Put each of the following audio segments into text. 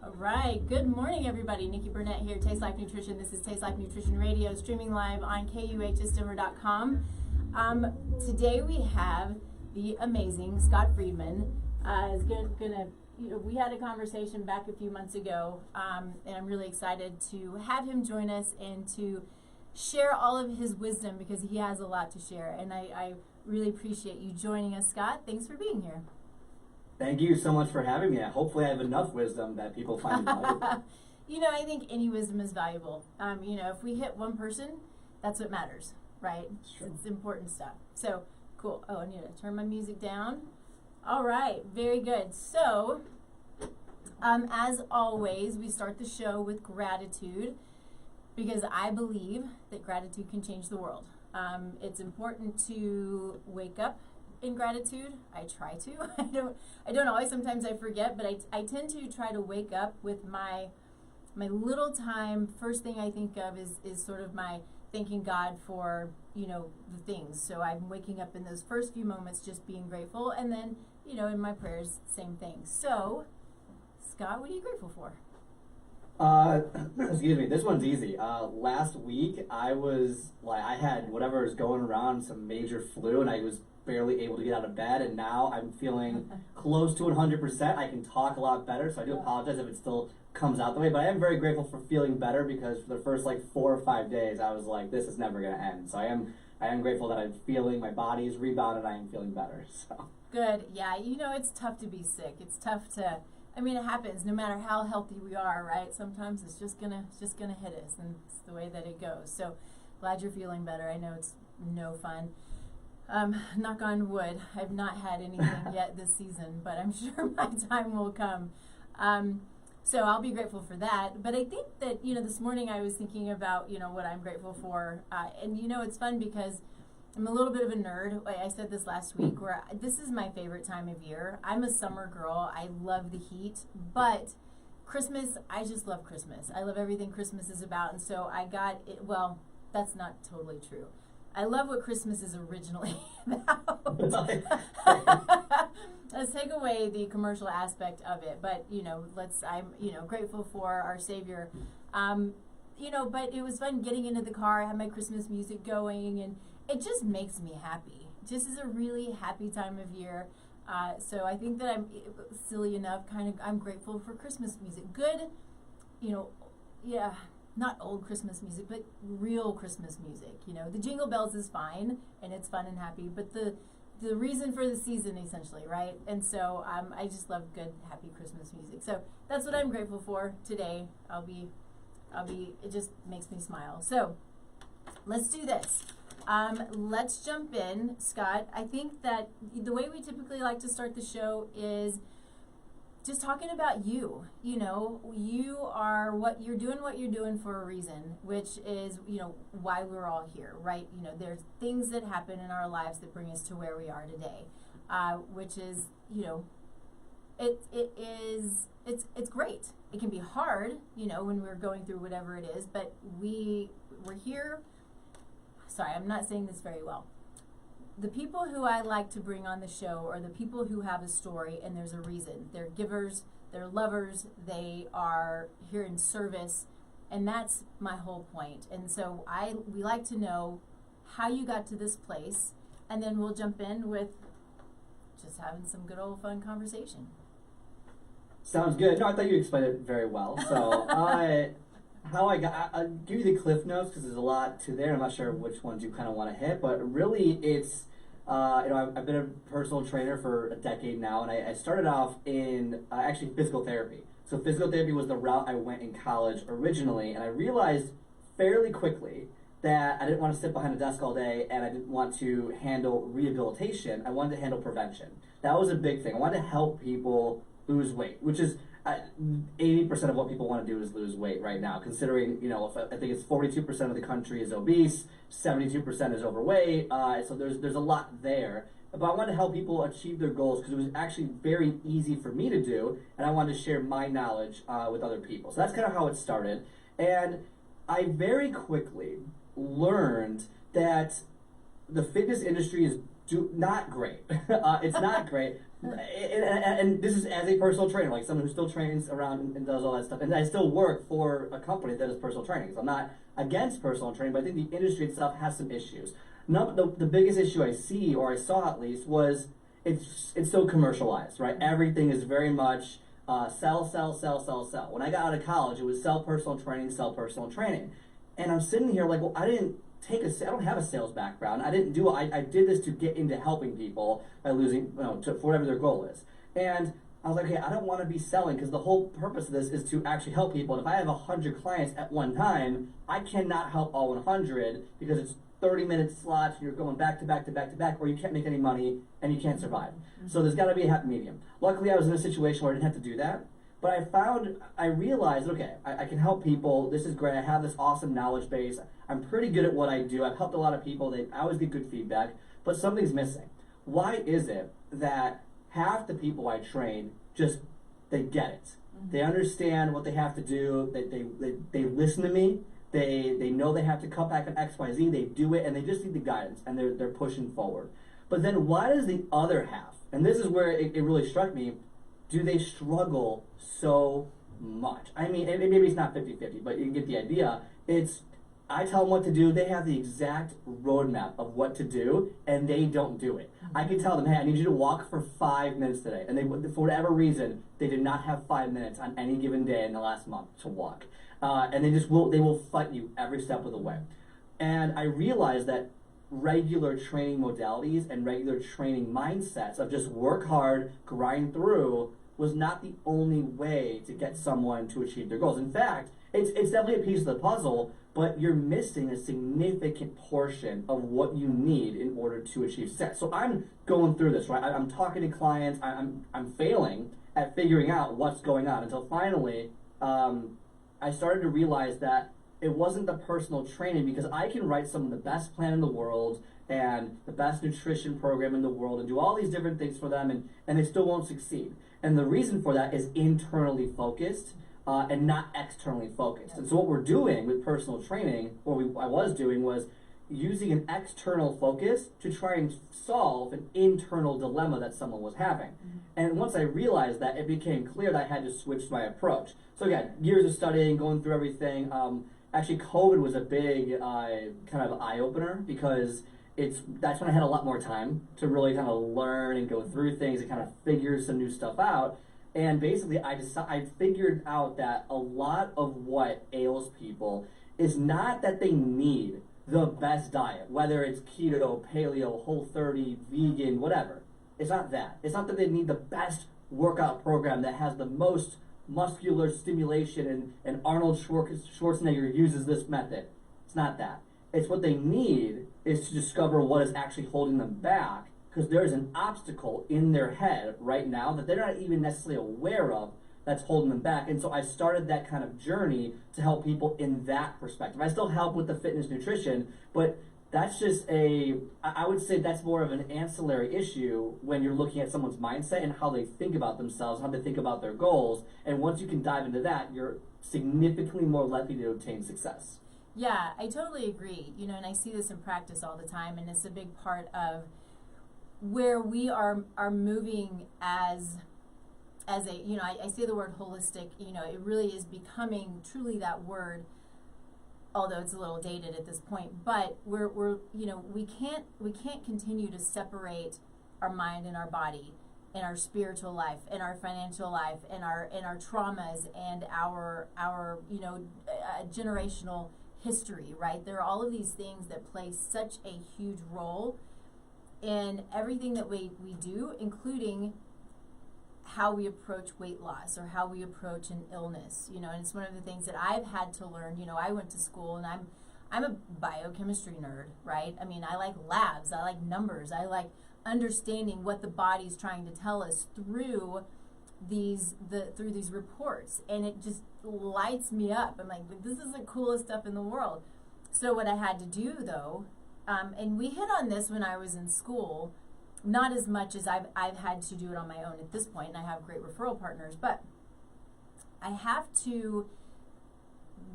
All right, good morning everybody. Nikki Burnett here, Taste Life Nutrition. This is Taste Life Nutrition Radio, streaming live on kuhsdenver.com. Today we have the amazing Scott Friedman. We had a conversation back a few months ago, and I'm really excited to have him join us and to share all of his wisdom because he has a lot to share. And I really appreciate you joining us, Scott. Thanks for being here. Thank you so much for having me. Hopefully I have enough wisdom that people find valuable. I think any wisdom is valuable. If we hit one person, that's what matters, right? Sure. It's important stuff. So, cool. Oh, I need to turn my music down. All right, very good. So, as always, we start the show with gratitude because I believe that gratitude can change the world. It's important to wake up in gratitude. I try to. I don't always. Sometimes I forget, but I tend to try to wake up with my little time. First thing I think of is sort of my thanking God for the things. So I'm waking up in those first few moments just being grateful, and then in my prayers same thing. So Scott, what are you grateful for? Excuse me, this one's easy. Last week I had whatever is going around, some major flu, and I was barely able to get out of bed, and now I'm feeling close to 100%. I can talk a lot better, so I do apologize if it still comes out the way, but I am very grateful for feeling better because for the first 4 or 5 days I was like, this is never going to end. So I am grateful that I'm feeling, my body is rebounded, I am feeling better. So good. Yeah, it's tough to be sick. It's tough to, it happens no matter how healthy we are, right? Sometimes it's just gonna hit us, and it's the way that it goes. So glad you're feeling better. I know it's no fun. Knock on wood, I've not had anything yet this season, but I'm sure my time will come. So I'll be grateful for that. But I think that, this morning I was thinking about, what I'm grateful for. And, it's fun because I'm a little bit of a nerd. I said this last week, where this is my favorite time of year. I'm a summer girl. I love the heat. But Christmas, I just love Christmas. I love everything Christmas is about. And so I got it. Well, that's not totally true. I love what Christmas is originally about. Let's take away the commercial aspect of it, but I'm grateful for our Savior. But it was fun getting into the car. I had my Christmas music going, and it just makes me happy. Just is a really happy time of year. So I think that I'm silly enough. I'm grateful for Christmas music. Good, not old Christmas music, but real Christmas music. The Jingle Bells is fine, and it's fun and happy, but the reason for the season, essentially, right? And so I just love good, happy Christmas music. So that's what I'm grateful for today. It just makes me smile. So let's do this. Let's jump in, Scott. I think that the way we typically like to start the show is just talking about you. You are what you're doing for a reason, which is, why we're all here, right? There's things that happen in our lives that bring us to where we are today, which is, it's great. It can be hard, when we're going through whatever it is, but we're here. Sorry, I'm not saying this very well. The people who I like to bring on the show are the people who have a story, and there's a reason. They're givers, they're lovers, they are here in service, and that's my whole point. And so we like to know how you got to this place, and then we'll jump in with just having some good old fun conversation. Sounds good. No, I thought you explained it very well. So I'll give you the cliff notes because there's a lot to there. I'm not sure which ones you kind of want to hit, but really it's, I've been a personal trainer for a decade now, and I started off in actually physical therapy. So physical therapy was the route I went in college originally, and I realized fairly quickly that I didn't want to sit behind a desk all day, and I didn't want to handle rehabilitation. I wanted to handle prevention. That was a big thing. I wanted to help people lose weight, which is 80% of what people want to do is lose weight right now, considering, I think it's 42% of the country is obese, 72% is overweight, so there's a lot there. But I wanted to help people achieve their goals because it was actually very easy for me to do, and I wanted to share my knowledge with other people. So that's kind of how it started. And I very quickly learned that the fitness industry is not great. It's not great. and this is as a personal trainer, like someone who still trains around and does all that stuff. And I still work for a company that does personal training. So I'm not against personal training, but I think the industry itself has some issues. The biggest issue I see, or I saw at least, was it's so commercialized, right? Everything is very much sell, sell, sell, sell, sell. When I got out of college, it was sell personal training, sell personal training. And I'm sitting here like, well, I don't have a sales background. I did this to get into helping people by losing, for whatever their goal is. And I was like, okay, I don't want to be selling, because the whole purpose of this is to actually help people. And if I have 100 clients at one time, I cannot help all 100 because it's 30-minute slots and you're going back to back to back to back, or you can't make any money and you can't survive. So there's got to be a happy medium. Luckily, I was in a situation where I didn't have to do that. But I realized, okay, I can help people. This is great. I have this awesome knowledge base. I'm pretty good at what I do. I've helped a lot of people. I always get good feedback, but something's missing. Why is it that half the people I train they get it? They understand what they have to do. They listen to me. They know they have to cut back on X, Y, Z. They do it, and they just need the guidance, and they're pushing forward. But then why does the other half, and this is where it really struck me, do they struggle so much? I mean, and maybe it's not 50-50, but you get the idea. I tell them what to do. They have the exact roadmap of what to do, and they don't do it. I can tell them, hey, I need you to walk for 5 minutes today. And for whatever reason, they did not have 5 minutes on any given day in the last month to walk. And they will fight you every step of the way. And I realized that regular training modalities and regular training mindsets of just work hard, grind through, was not the only way to get someone to achieve their goals. In fact, it's definitely a piece of the puzzle, but you're missing a significant portion of what you need in order to achieve success. So I'm going through this, right? I'm talking to clients. I'm failing at figuring out what's going on until finally I started to realize that it wasn't the personal training, because I can write some of the best plan in the world and the best nutrition program in the world and do all these different things for them, and they still won't succeed. And the reason for that is internally focused and not externally focused. And so what we're doing with personal training, I was doing, was using an external focus to try and solve an internal dilemma that someone was having. And once I realized that, it became clear that I had to switch my approach. So again, years of studying, going through everything. Actually, COVID was a big kind of eye-opener, because that's when I had a lot more time to really kind of learn and go through things and kind of figure some new stuff out. And basically, I figured out that a lot of what ails people is not that they need the best diet, whether it's keto, paleo, Whole30, vegan, whatever. It's not that. It's not that they need the best workout program that has the most muscular stimulation and Arnold Schwarzenegger uses this method. It's not that. It's what they need is to discover what is actually holding them back, because there's an obstacle in their head right now that they're not even necessarily aware of that's holding them back. And so I started that kind of journey to help people in that perspective. I still help with the fitness nutrition, but that's just I would say that's more of an ancillary issue when you're looking at someone's mindset and how they think about themselves, how they think about their goals. And once you can dive into that, you're significantly more likely to obtain success. Yeah, I totally agree. And I see this in practice all the time, and it's a big part of where we are moving as a, I say the word holistic, it really is becoming truly that word, although it's a little dated at this point. But we're we can't continue to separate our mind and our body and our spiritual life and our financial life and our traumas and our generational history, right? There are all of these things that play such a huge role in everything that we do, including how we approach weight loss or how we approach an illness, and it's one of the things that I've had to learn. I went to school, and I'm a biochemistry nerd, right? I mean, I like labs, I like numbers, I like understanding what the body's trying to tell us through these reports, and it just lights me up. I'm like, this is the coolest stuff in the world. So what I had to do, though, and we hit on this when I was in school, not as much as I've had to do it on my own at this point, and I have great referral partners, but I have to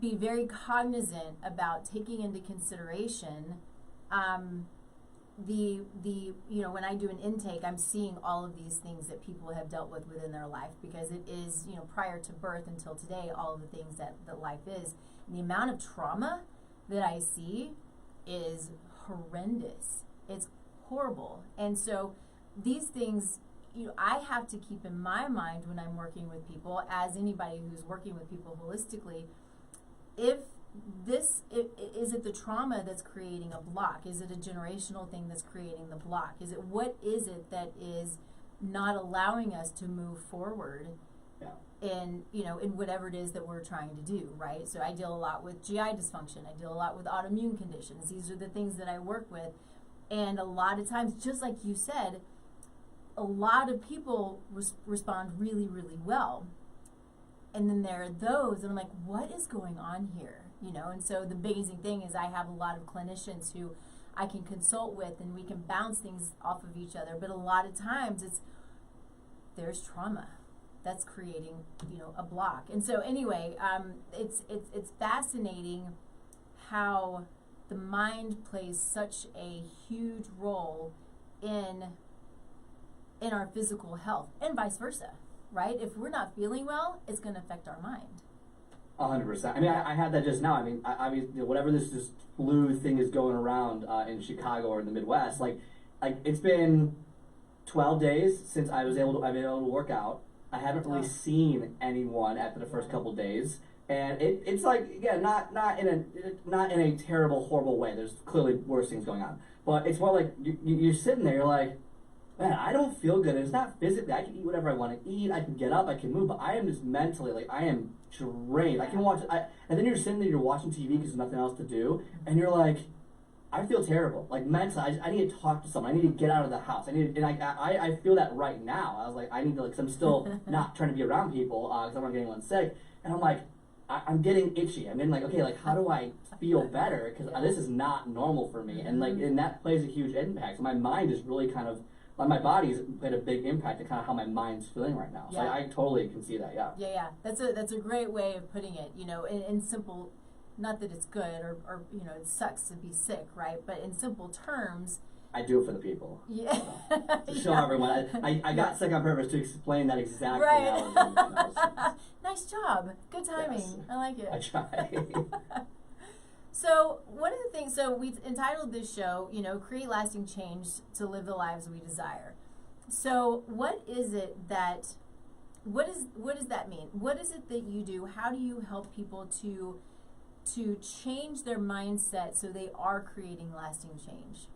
be very cognizant about taking into consideration when I do an intake, I'm seeing all of these things that people have dealt with within their life, because it is, prior to birth until today, all of the things that life is. And the amount of trauma that I see is horrendous. It's horrible. And so these things, I have to keep in my mind when I'm working with people, as anybody who's working with people holistically, is it the trauma that's creating a block? Is it a generational thing that's creating the block? What is it that is not allowing us to move forward in whatever it is that we're trying to do, right? So I deal a lot with GI dysfunction. I deal a lot with autoimmune conditions. These are the things that I work with. And a lot of times, just like you said, a lot of people respond really, really well. And then there are those, and I'm like, what is going on here? And so the amazing thing is I have a lot of clinicians who I can consult with, and we can bounce things off of each other. But a lot of times there's trauma that's creating, a block. And so anyway, it's fascinating how the mind plays such a huge role in our physical health, and vice versa, right? If we're not feeling well, it's going to affect our mind. 100%. I mean, I had that just now. I mean, whatever this flu thing is going around in Chicago or in the Midwest, like it's been 12 days since I've been able to work out. I haven't really seen anyone after the first couple days, and it's like, again, not in a terrible, horrible way. There's clearly worse things going on, but it's more like you're sitting there, you're like, man, I don't feel good. It's not physically. I can eat whatever I want to eat. I can get up. I can move. But I am just mentally, like, I am drained. I can watch. And then you're sitting there, you're watching TV because there's nothing else to do, and you're like, I feel terrible. Like, mentally, I need to talk to someone. I need to get out of the house. I feel that right now. I was like, I need to, because I'm still not trying to be around people because I don't want to get anyone sick. And I'm like, I'm getting itchy. I'm in like, okay, like, how do I feel better? Because this is not normal for me. And that plays a huge impact. So my mind is really kind of, my body's played a big impact on kind of how my mind's feeling right now. So I totally can see that, Yeah. That's a great way of putting it, in simple, not that it's good or it sucks to be sick, right? But in simple terms, I do it for the people. Yeah. To show everyone. I got sick on purpose to explain that exact analogy. Nice job. Good timing. Yes. I like it. I try. So one of the things, we've entitled this show, Create Lasting Change to Live the Lives We Desire. So what does that mean? What is it that you do? How do you help people to change their mindset so they are creating lasting change?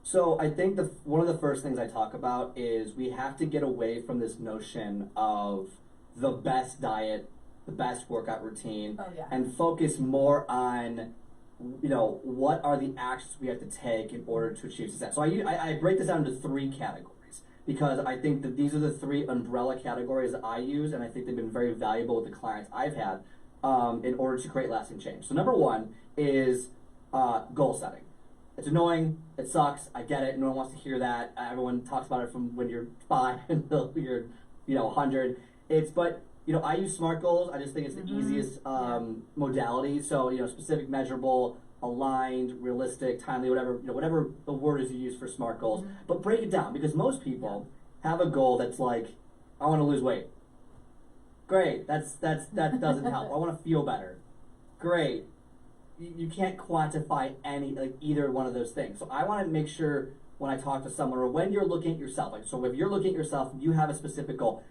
So I think one of the first things I talk about is we have to get away from this notion of the best diet, the best workout routine, and focus more on, what are the actions we have to take in order to achieve success. So I break this down into 3 categories, because I think that these are the 3 umbrella categories that I use, and I think they've been very valuable with the clients I've had in order to create lasting change. So number 1 is goal setting. It's annoying. It sucks. I get it. No one wants to hear that. Everyone talks about it from when you're 5 until you're, 100. But I use SMART goals. I just think it's the easiest modality. So, specific, measurable, aligned, realistic, timely, whatever the word is you use for SMART goals. But break it down, because most people have a goal that's like, I want to lose weight. Great. That doesn't help. I want to feel better. Great. You can't quantify either one of those things. So I want to make sure when I talk to someone, or when you're looking at yourself, so if you're looking at yourself, you have a specific goal.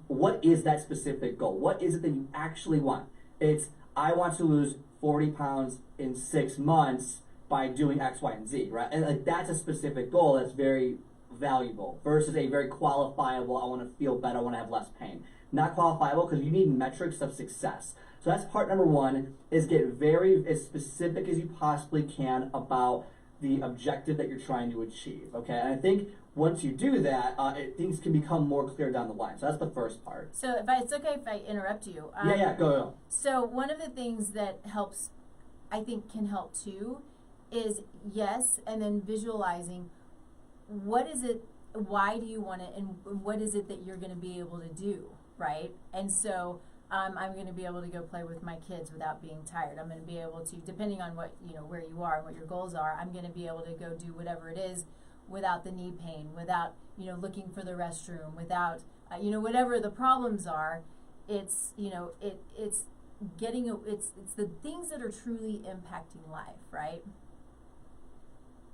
What is that specific goal? What is it that you actually want? It's, I want to lose 40 pounds in 6 months by doing X, Y, and Z, right? And that's a specific goal that's very valuable versus a very qualifiable, I want to feel better, I want to have less pain. Not qualifiable, because you need metrics of success. So that's part number 1, is get as specific as you possibly can about the objective that you're trying to achieve, okay? And I think once you do that, things can become more clear down the line. So that's the first part. So it's okay if I interrupt you. Go. So one of the things that helps, I think can help too, is and then visualizing what is it, why do you want it, and what is it that you're going to be able to do, right? And so I'm going to be able to go play with my kids without being tired. I'm going to be able to, depending on what, where you are and what your goals are, I'm going to be able to go do whatever it is without the knee pain, without, looking for the restroom, without, whatever the problems are. It's, it's the things that are truly impacting life, right?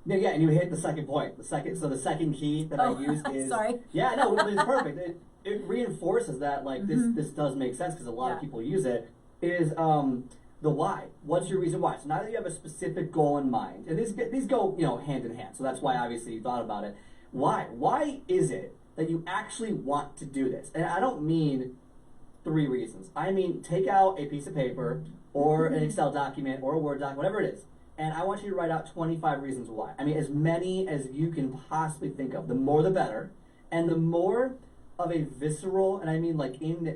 Yeah, and you hit the second point. The second key that I use is sorry. Yeah, no, it's perfect. It reinforces that this does make sense because a lot of people use it. Is the why? What's your reason why? So now that you have a specific goal in mind, and these go hand in hand. So that's why obviously you thought about it. Why? Why is it that you actually want to do this? And I don't mean 3 reasons. I mean take out a piece of paper or an Excel document or a Word doc, whatever it is. And I want you to write out 25 reasons why. I mean, as many as you can possibly think of. The more the better. And the more of a visceral, and I mean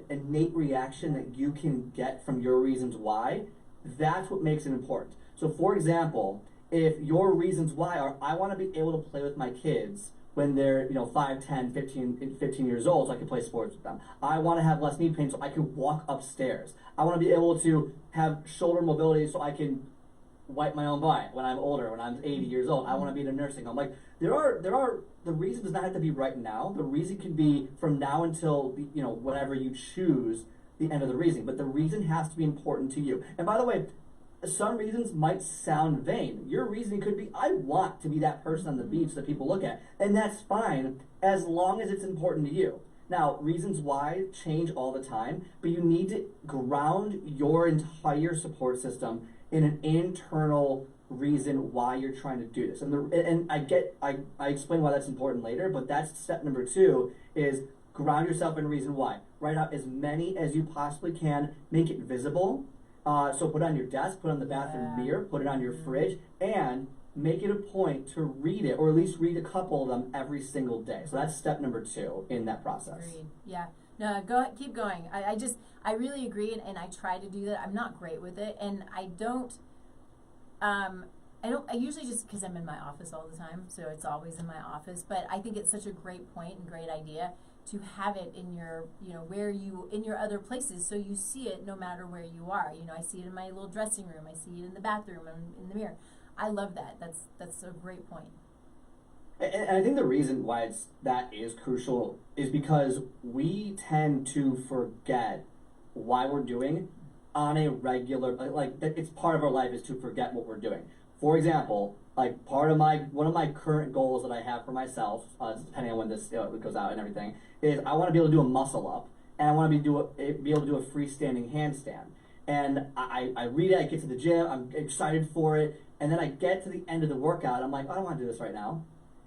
innate reaction that you can get from your reasons why, that's what makes it important. So for example, if your reasons why are, I want to be able to play with my kids when they're 5, 10, 15 years old so I can play sports with them. I want to have less knee pain so I can walk upstairs. I want to be able to have shoulder mobility so I can wipe my own butt when I'm older, when I'm 80 years old. I want to be in a nursing home. The reason does not have to be right now. The reason can be from now until whatever you choose, the end of the reason. But the reason has to be important to you. And by the way, some reasons might sound vain. Your reasoning could be, I want to be that person on the beach that people look at. And that's fine as long as it's important to you. Now, reasons why change all the time, but you need to ground your entire support system in an internal reason why you're trying to do this. And I explain why that's important later, but that's step number 2 is ground yourself in a reason why. Write out as many as you possibly can, make it visible. So put it on your desk, put it on the bathroom mirror, put it on your fridge, and make it a point to read it, or at least read a couple of them every single day. So that's step number 2 in that process. Agreed. Yeah. No, keep going. I really agree, and I try to do that. I'm not great with it, and I usually just, because I'm in my office all the time, so it's always in my office, but I think it's such a great point and great idea to have it in your, in your other places, so you see it no matter where you are. I see it in my little dressing room, I see it in the bathroom, and in the mirror. I love that. That's a great point. And I think the reason why that is crucial is because we tend to forget why we're doing on a regular, it's part of our life is to forget what we're doing. For example, one of my current goals that I have for myself, depending on when this goes out and everything, is I want to be able to do a muscle up, and I want to be able to do a freestanding handstand. And I read it, I get to the gym, I'm excited for it, and then I get to the end of the workout, I'm like, I don't want to do this right now.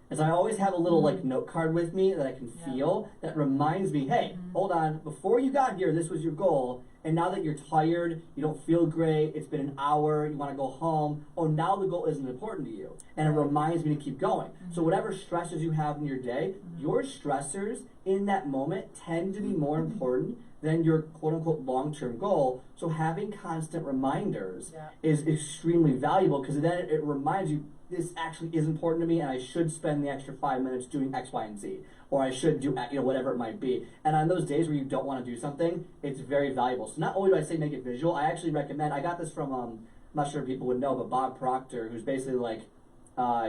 And so I always have a little note card with me that I can feel that reminds me, hey, hold on, before you got here, this was your goal, and now that you're tired, you don't feel great, it's been an hour, you want to go home, now the goal isn't important to you. And it reminds me to keep going. So whatever stressors you have in your day, your stressors in that moment tend to be more important than your quote-unquote long-term goal. So having constant reminders is extremely valuable, because then it reminds you, this actually is important to me, and I should spend the extra 5 minutes doing X, Y, and Z, or I should do whatever it might be. And on those days where you don't want to do something, it's very valuable. So not only do I say make it visual, I actually recommend. I got this from I'm not sure if people would know, but Bob Proctor, who's basically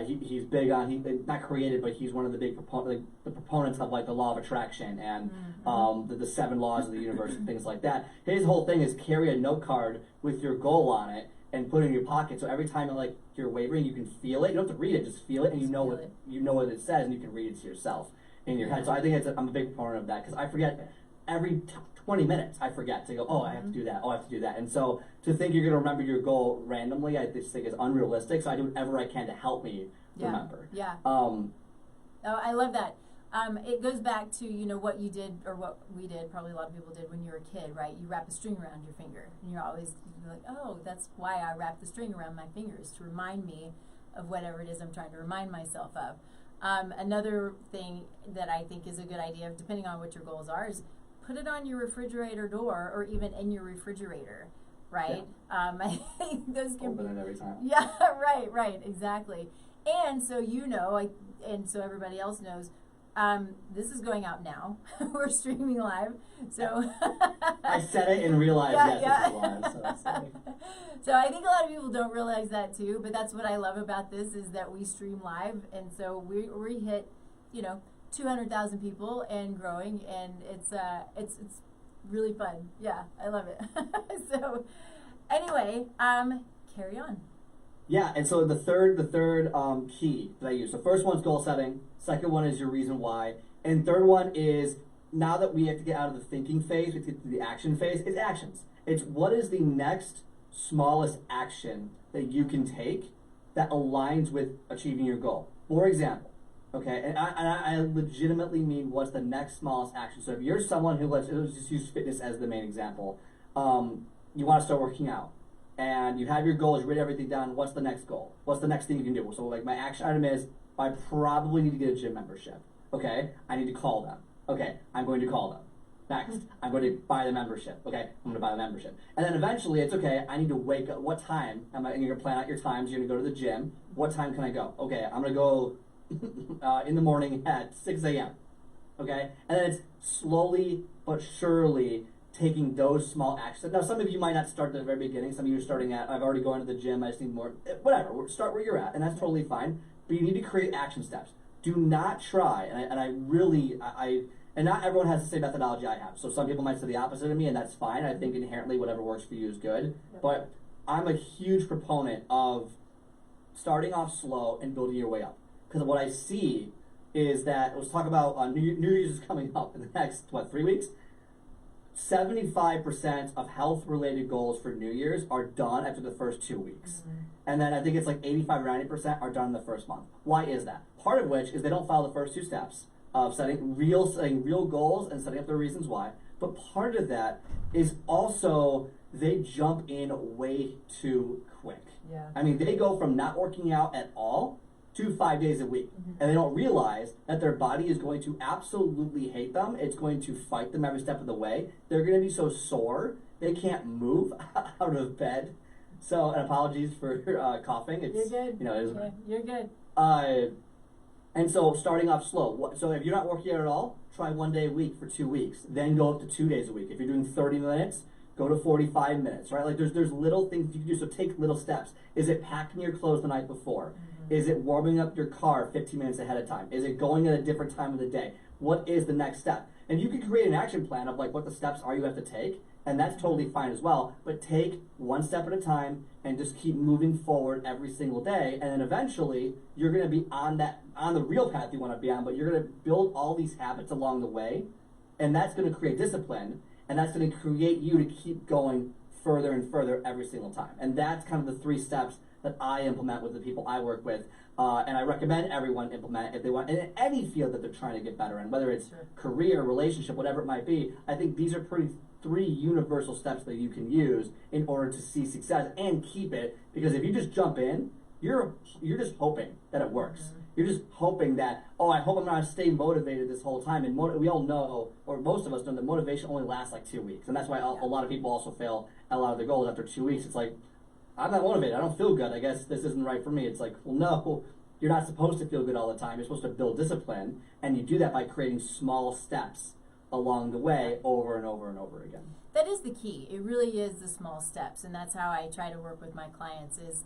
he's big on not created, but he's one of the big proponents of the law of attraction and the 7 laws of the universe and things like that. His whole thing is carry a note card with your goal on it and put it in your pocket, so every time you're wavering, you can feel it. You don't have to read it, just feel it, and you know what it says, and you can read it to yourself in your head. So I think I'm a big proponent of that, because I forget every 20 minutes. I forget to go, I have to do that. I have to do that. And so to think you're going to remember your goal randomly, I just think is unrealistic. So I do whatever I can to help me remember. Yeah. I love that. It goes back to, what you did, or what we did, probably a lot of people did when you were a kid, right? You wrap a string around your finger, and you're always like, that's why I wrap the string around my fingers, to remind me of whatever it is I'm trying to remind myself of. Another thing that I think is a good idea, depending on what your goals are, is put it on your refrigerator door, or even in your refrigerator, right? Yeah. I think those can open it every time. Yeah, right, exactly. And so and so everybody else knows, this is going out now. We're streaming live, so I I said it and realized yes, yeah. it was. So, it's like, so I think a lot of people don't realize that too, but that's what I love about this is that we stream live, and so we hit, 200,000 people and growing, and it's really fun. Yeah, I love it. So anyway, carry on. Yeah, and so the third key that I use. The first one's goal setting. Second one is your reason why, and third one is now that we have to get out of the thinking phase, we have to get to the action phase. It's actions. It's what is the next smallest action that you can take that aligns with achieving your goal. For example, okay, and I legitimately mean what's the next smallest action. So if you're someone who let's just use fitness as the main example, you want to start working out, and you have your goals, you write everything down. What's the next goal? What's the next thing you can do? So like my action item is I probably need to get a gym membership. Okay, I need to call them. Okay, I'm going to call them. Next, I'm going to buy the membership. Okay, I'm going to buy the membership. And then eventually it's okay, I need to wake up. What time? You're going to plan out your times. You're going to go to the gym. What time can I go? Okay, I'm going to go in the morning at 6 a.m. Okay? And then it's slowly but surely taking those small actions. Now, some of you might not start at the very beginning. Some of you are starting at, I've already gone to the gym. I just need more. Whatever. Start where you're at, and that's totally fine. But you need to create action steps. Do not try, and I really, and not everyone has the same methodology I have. So some people might say the opposite of me, and that's fine. I think inherently whatever works for you is good. Yep. But I'm a huge proponent of starting off slow and building your way up. Because what I see is that, let's talk about New Year's is coming up in the next, 3 weeks? 75% of health-related goals for New Year's are done after the first 2 weeks. Mm-hmm. And then I think it's like 85 or 90% are done in the first month. Why is that? Part of which is they don't follow the first two steps of setting real goals and setting up the reasons why. But part of that is also they jump in way too quick. Yeah. I mean, they go from not working out at all to 5 days a week. Mm-hmm. And they don't realize that their body is going to absolutely hate them. It's going to fight them every step of the way. They're going to be so sore, they can't move out of bed. So, and apologies for coughing. It's, you're good. Yeah, you're good. And so starting off slow. So if you're not working out at all, try 1 day a week for 2 weeks. Then go up to 2 days a week. If you're doing 30 minutes, go to 45 minutes, right? Like there's little things you can do. So take little steps. Is it packing your clothes the night before? Mm-hmm. Is it warming up your car 15 minutes ahead of time? Is it going at a different time of the day? What is the next step? And you can create an action plan of like what the steps are you have to take. And that's totally fine as well. But take one step at a time and just keep moving forward every single day. And then eventually you're going to be on the real path you want to be on, but you're going to build all these habits along the way. And that's going to create discipline. And that's going to create you to keep going further and further every single time. And that's kind of the 3 steps that I implement with the people I work with. And I recommend everyone implement if they want, in any field that they're trying to get better in, whether it's career, relationship, whatever it might be. I think these are 3 universal steps that you can use in order to see success and keep it. Because if you just jump in, you're just hoping that it works. Mm-hmm. You're just hoping that, I hope I'm going to stay motivated this whole time. And we all know, or most of us know, that motivation only lasts like 2 weeks. And that's why a lot of people also fail at a lot of their goals after 2 weeks. It's like, I'm not motivated. I don't feel good. I guess this isn't right for me. It's like, well, no, you're not supposed to feel good all the time. You're supposed to build discipline. And you do that by creating small steps along the way over and over and over again. That is the key. It really is the small steps, and that's how I try to work with my clients is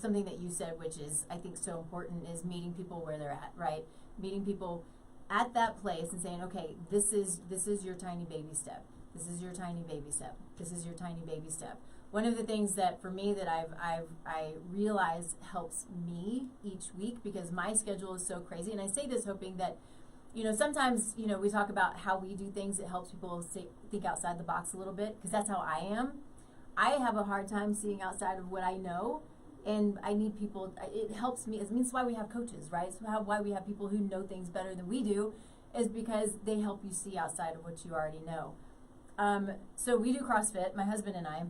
something that you said, which is I think so important, is meeting people where they're at, right? Meeting people at that place and saying, okay, this is your tiny baby step. This is your tiny baby step. This is your tiny baby step. One of the things that for me that I realize helps me each week, because my schedule is so crazy, and I say this hoping that sometimes, we talk about how we do things. It helps people think outside the box a little bit, because that's how I am. I have a hard time seeing outside of what I know, and I need people. It helps me. It means why we have coaches, right? So why we have people who know things better than we do is because they help you see outside of what you already know. So we do CrossFit, my husband and I.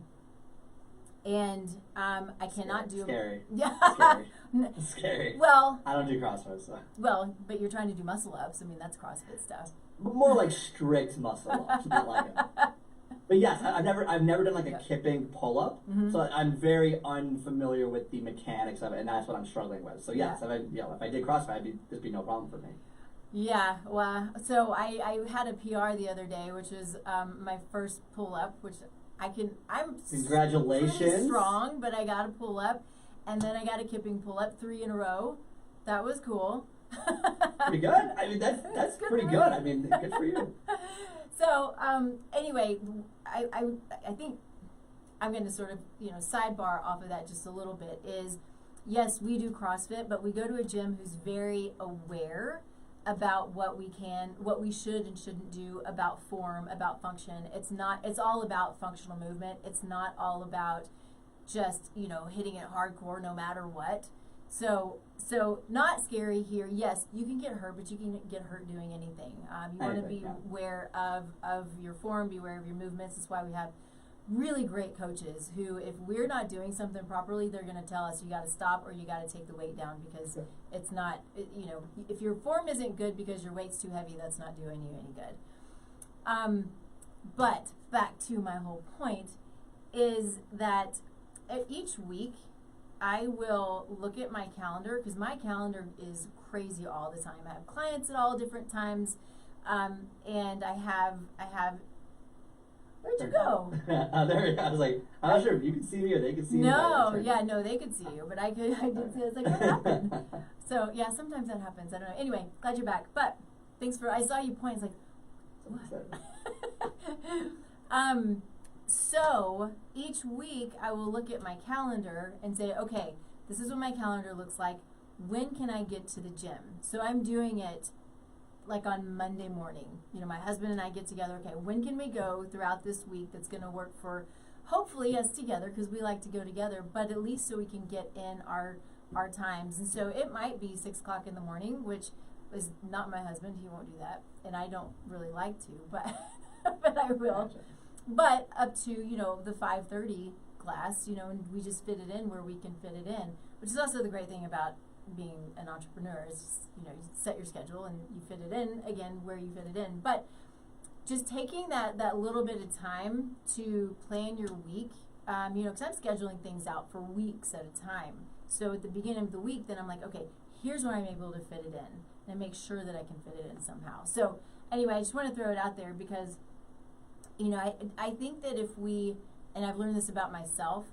And I cannot do scary. Yeah, scary. It's scary. Well, I don't do CrossFit, so. Well, but you're trying to do muscle ups. I mean, that's CrossFit stuff. But more like strict muscle ups, not like it. But yes, I've never done like a kipping pull up, so I'm very unfamiliar with the mechanics of it, and that's what I'm struggling with. So yes, if I did CrossFit, there'd be no problem for me. Yeah, well, so I had a PR the other day, which was my first pull up, which I'm Congratulations. pretty strong, but I got a pull up, and then I got a kipping pull up 3 in a row. That was cool. Pretty good. I mean, that's pretty good. I mean, good for you. So anyway, I think I'm going to sort of sidebar off of that just a little bit. Is yes, we do CrossFit, but we go to a gym who's very aware about what we should and shouldn't do, about form, about function. It's all about functional movement. It's not all about just, hitting it hardcore no matter what. So not scary here. Yes, you can get hurt, but you can get hurt doing anything. You want to be aware of your form, be aware of your movements. That's why we have really great coaches who, if we're not doing something properly, they're going to tell us you got to stop or you got to take the weight down, because it's not, if your form isn't good because your weight's too heavy, that's not doing you any good. But back to my whole point is that each week I will look at my calendar, because my calendar is crazy all the time. I have clients at all different times, and I have where'd you go? There, I was like, I'm not sure if you could see me or they could see me. No, they could see you, but I did see. I was like, what happened? So yeah, sometimes that happens. I don't know. Anyway, glad you're back. But thanks I saw you point. It's like, what? So each week I will look at my calendar and say, okay, this is what my calendar looks like. When can I get to the gym? So I'm doing it like on Monday morning. My husband and I get together. Okay, when can we go throughout this week that's going to work for, hopefully, us together, because we like to go together, but at least so we can get in our times. And so it might be 6 o'clock in the morning, which is not my husband. He won't do that, and I don't really like to, but but I will. But up to the 5:30 class, and we just fit it in where we can fit it in, which is also the great thing about being an entrepreneur is, you set your schedule and you fit it in again where you fit it in. But just taking that little bit of time to plan your week, because I'm scheduling things out for weeks at a time. So at the beginning of the week, then I'm like, okay, here's where I'm able to fit it in, and make sure that I can fit it in somehow. So anyway, I just want to throw it out there because, I think that if we, and I've learned this about myself,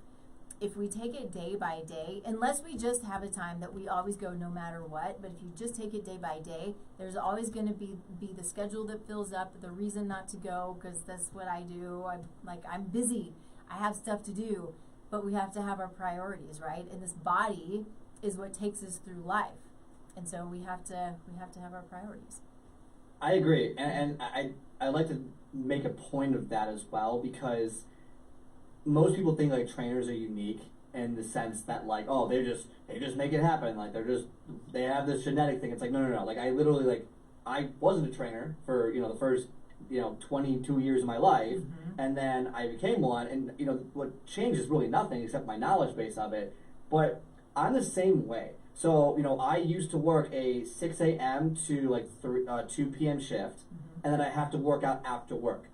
if we take it day by day, unless we just have a time that we always go no matter what, but if you just take it day by day, there's always going to be the schedule that fills up, the reason not to go, because that's what I do. I'm busy. I have stuff to do, but we have to have our priorities, right? And this body is what takes us through life. And so we have to have our priorities. I agree. And I like to make a point of that as well, because most people think like trainers are unique in the sense that like, oh, they just make it happen. Like they have this genetic thing. It's like, no. Like I literally, I wasn't a trainer for, the first, 22 years of my life. Mm-hmm. And then I became one, and what changed is really nothing except my knowledge base of it. But I'm the same way. So, I used to work a 6 a.m. to 2 p.m. shift, mm-hmm. and then I have to work out after work.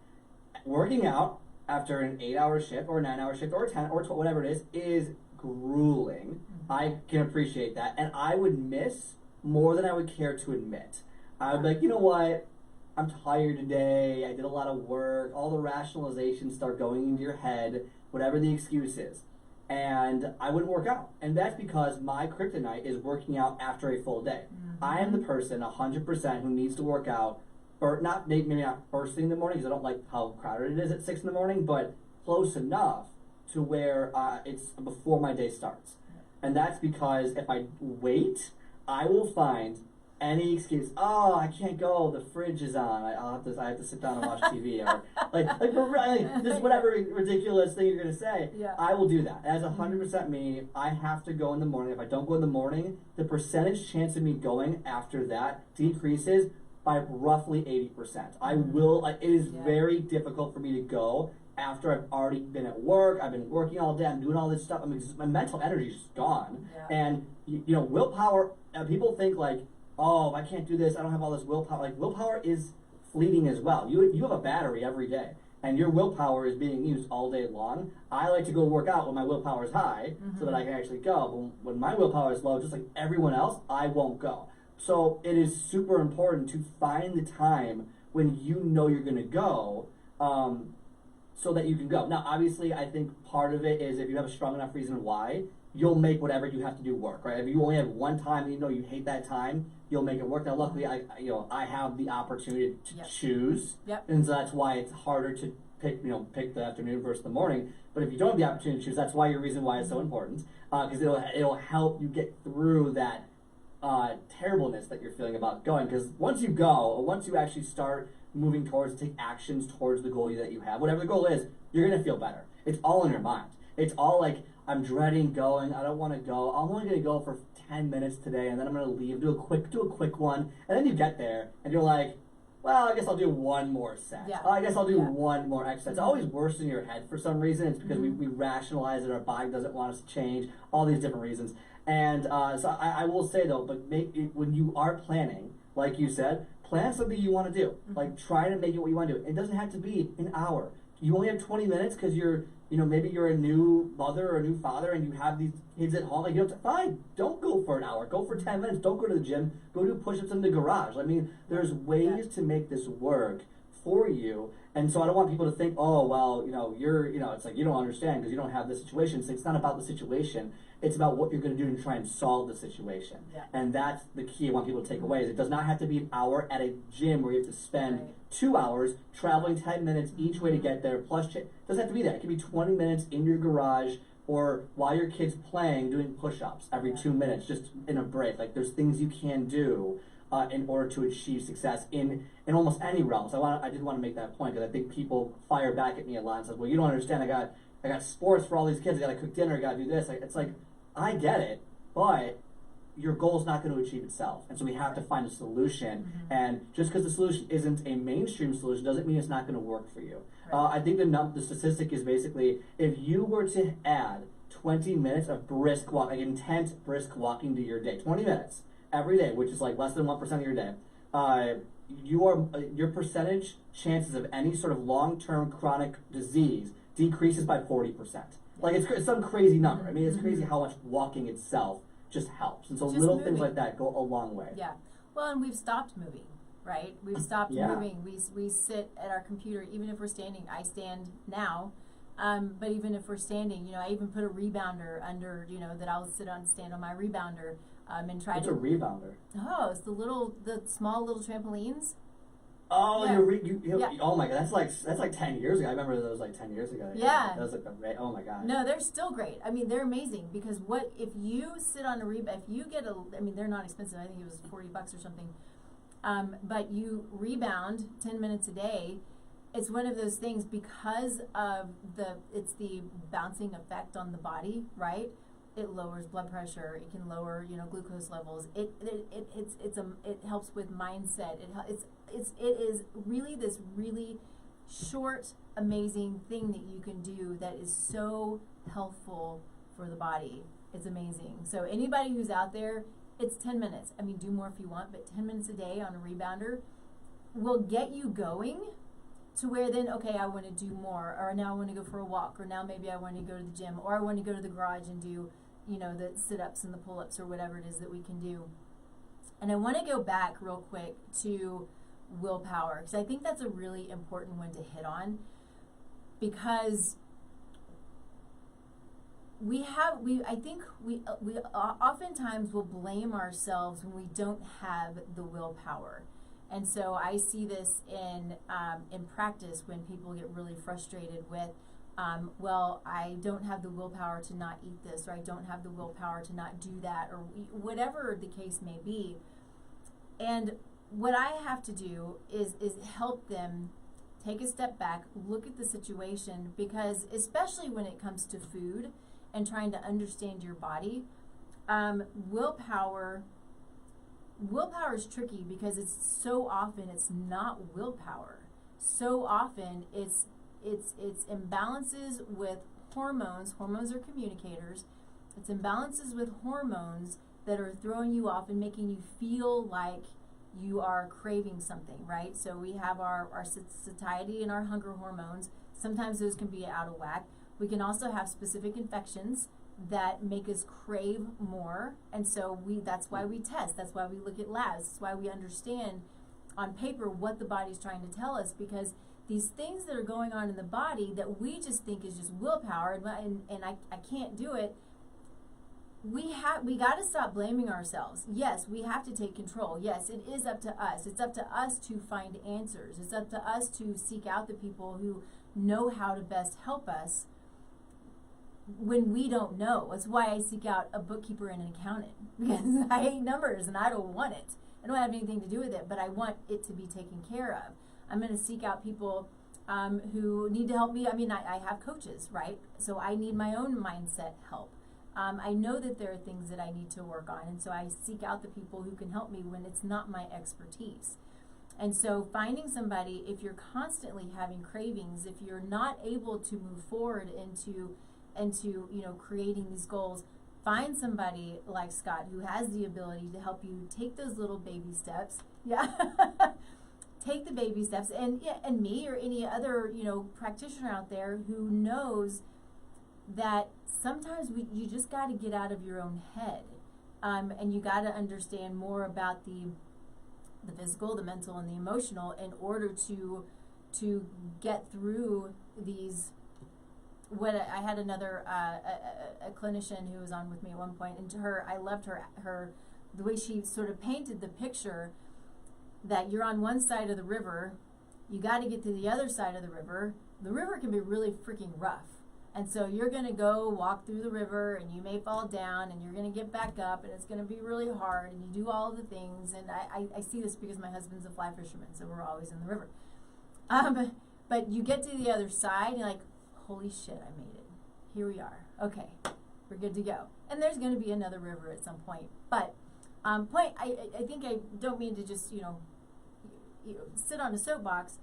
Working out after an 8-hour shift or a 9-hour shift or a 10 or 12, whatever it is grueling. Mm-hmm. I can appreciate that. And I would miss more than I would care to admit. I would be like, you know what? I'm tired today. I did a lot of work. All the rationalizations start going into your head, whatever the excuse is. And I wouldn't work out. And that's because my kryptonite is working out after a full day. Mm-hmm. I am the person 100% who needs to work out, or maybe not first thing in the morning, because I don't like how crowded it is at 6 in the morning, but close enough to where it's before my day starts. And that's because if I wait, I will find any excuse. Oh, I can't go. The fridge is on. I have to sit down and watch TV, or just whatever ridiculous thing you're gonna say. Yeah. I will do that. That's 100% me. I have to go in the morning. If I don't go in the morning, the percentage chance of me going after that decreases by roughly 80%. I will. It is very difficult for me to go after I've already been at work. I've been working all day. I'm doing all this stuff. My mental energy is just gone. Yeah. And willpower. People think like, oh, I can't do this. I don't have all this willpower. Like, willpower is fleeting as well. You have a battery every day, and your willpower is being used all day long. I like to go work out when my willpower is high, mm-hmm. so that I can actually go. But when my willpower is low, just like everyone else, I won't go. So it is super important to find the time when you know you're going to go, so that you can go. Now, obviously, I think part of it is if you have a strong enough reason why, you'll make whatever you have to do work, right? If you only have one time and you know you hate that time, you'll make it work. Now, luckily, I have the opportunity to choose, and so that's why it's harder to pick the afternoon versus the morning. But if you don't have the opportunity to choose, that's why your reason why is so important, because it'll help you get through that terribleness that you're feeling about going. Because once you go, or once you actually start moving towards, take actions towards the goal that you have, whatever the goal is, you're gonna feel better. It's all in your mind. It's all like, I'm dreading going. I don't want to go. I'm only gonna go for 10 minutes today, and then I'm gonna leave. Do a quick one, and then you get there, and you're like, well, I guess I'll do one more set. Yeah. I guess I'll do one more exercise. It's always worse in your head for some reason. It's because we rationalize it. Our body doesn't want us to change. All these different reasons. And so I will say though, but when you are planning, like you said, plan something you want to do. Like try to make it what you want to do. It doesn't have to be an hour. You only have 20 minutes because maybe you're a new mother or a new father and you have these kids at home. Like, fine, don't go for an hour. Go for 10 minutes. Don't go to the gym. Go do push-ups in the garage. I mean, there's ways to make this work for you. And so I don't want people to think, oh, well, it's like you don't understand because you don't have this situation. So it's not about the situation. It's about what you're going to do to try and solve the situation. Yeah. And that's the key I want people to take away. Is it does not have to be an hour at a gym where you have to spend 2 hours traveling 10 minutes each way to get there. Plus, it doesn't have to be that. It can be 20 minutes in your garage or while your kid's playing doing push-ups every 2 minutes just in a break. Like there's things you can do in order to achieve success in almost any realm. So I did want to make that point because I think people fire back at me a lot and say, well, you don't understand. I got sports for all these kids. I got to cook dinner. I got to do this. It's like, I get it, but your goal is not going to achieve itself. And so we have to find a solution. And just because the solution isn't a mainstream solution doesn't mean it's not going to work for you. I think the statistic is basically if you were to add 20 minutes of brisk walk, like intense brisk walking to your day, 20 minutes every day, which is like less than 1% of your day, your percentage chances of any sort of long-term chronic disease decreases by 40%. Like it's some crazy number. I mean, it's crazy how much walking itself just helps. And so just little things like that go a long way. Yeah. Well, and we've stopped moving, right? We've stopped moving. We sit at our computer, even if we're standing. I stand now, but even if we're standing, I even put a rebounder under, that I'll stand on my rebounder and try What's a rebounder? Oh, it's the small little trampolines. Oh, oh my God, that's like 10 years ago. I remember those like 10 years ago. Yeah. That was like oh my God. No, they're still great. I mean, they're amazing because if you sit on a rebound, if you get they're not expensive. I think it was $40 or something. But you rebound 10 minutes a day. It's one of those things because of it's the bouncing effect on the body, right? It lowers blood pressure. It can lower, glucose levels. It helps with mindset. It is really this really short, amazing thing that you can do that is so healthful for the body. It's amazing. So anybody who's out there, it's 10 minutes. I mean, do more if you want, but 10 minutes a day on a rebounder will get you going to where then, okay, I want to do more, or now I want to go for a walk, or now maybe I want to go to the gym, or I want to go to the garage and do, the sit-ups and the pull-ups or whatever it is that we can do. And I want to go back real quick to willpower, because I think that's a really important one to hit on, because we oftentimes will blame ourselves when we don't have the willpower. And so I see this in practice when people get really frustrated with, well, I don't have the willpower to not eat this, or I don't have the willpower to not do that, or whatever the case may be. And what I have to do is help them take a step back, look at the situation, because especially when it comes to food and trying to understand your body, willpower is tricky because it's so often it's not willpower. So often it's imbalances with hormones. Hormones are communicators. It's imbalances with hormones that are throwing you off and making you feel like you are craving something, right? So we have our satiety and our hunger hormones. Sometimes those can be out of whack. We can also have specific infections that make us crave more. And so that's why we test. That's why we look at labs. That's why we understand on paper what the body's trying to tell us, because these things that are going on in the body that we just think is just willpower and I can't do it. We got to stop blaming ourselves. Yes, we have to take control. Yes, it is up to us. It's up to us to find answers. It's up to us to seek out the people who know how to best help us when we don't know. That's why I seek out a bookkeeper and an accountant, because I hate numbers and I don't want it. I don't have anything to do with it, but I want it to be taken care of. I'm going to seek out people who need to help me. I mean, I have coaches, right? So I need my own mindset help. I know that there are things that I need to work on, and so I seek out the people who can help me when it's not my expertise. And so finding somebody, if you're constantly having cravings, if you're not able to move forward into creating these goals, find somebody like Scott who has the ability to help you take those little baby steps. Yeah. Take the baby steps, and me or any other, practitioner out there who knows that sometimes you just got to get out of your own head, and you got to understand more about the physical, the mental, and the emotional in order to get through these. I had another a clinician who was on with me at one point, and I loved her the way she sort of painted the picture that you're on one side of the river, you got to get to the other side of the river. The river can be really freaking rough. And so you're going to go walk through the river, and you may fall down, and you're going to get back up, and it's going to be really hard, and you do all of the things. And I see this because my husband's a fly fisherman, so we're always in the river. But you get to the other side, and you're like, holy shit, I made it. Here we are. Okay, we're good to go. And there's going to be another river at some point. But I think I don't mean to just, sit on a soapbox,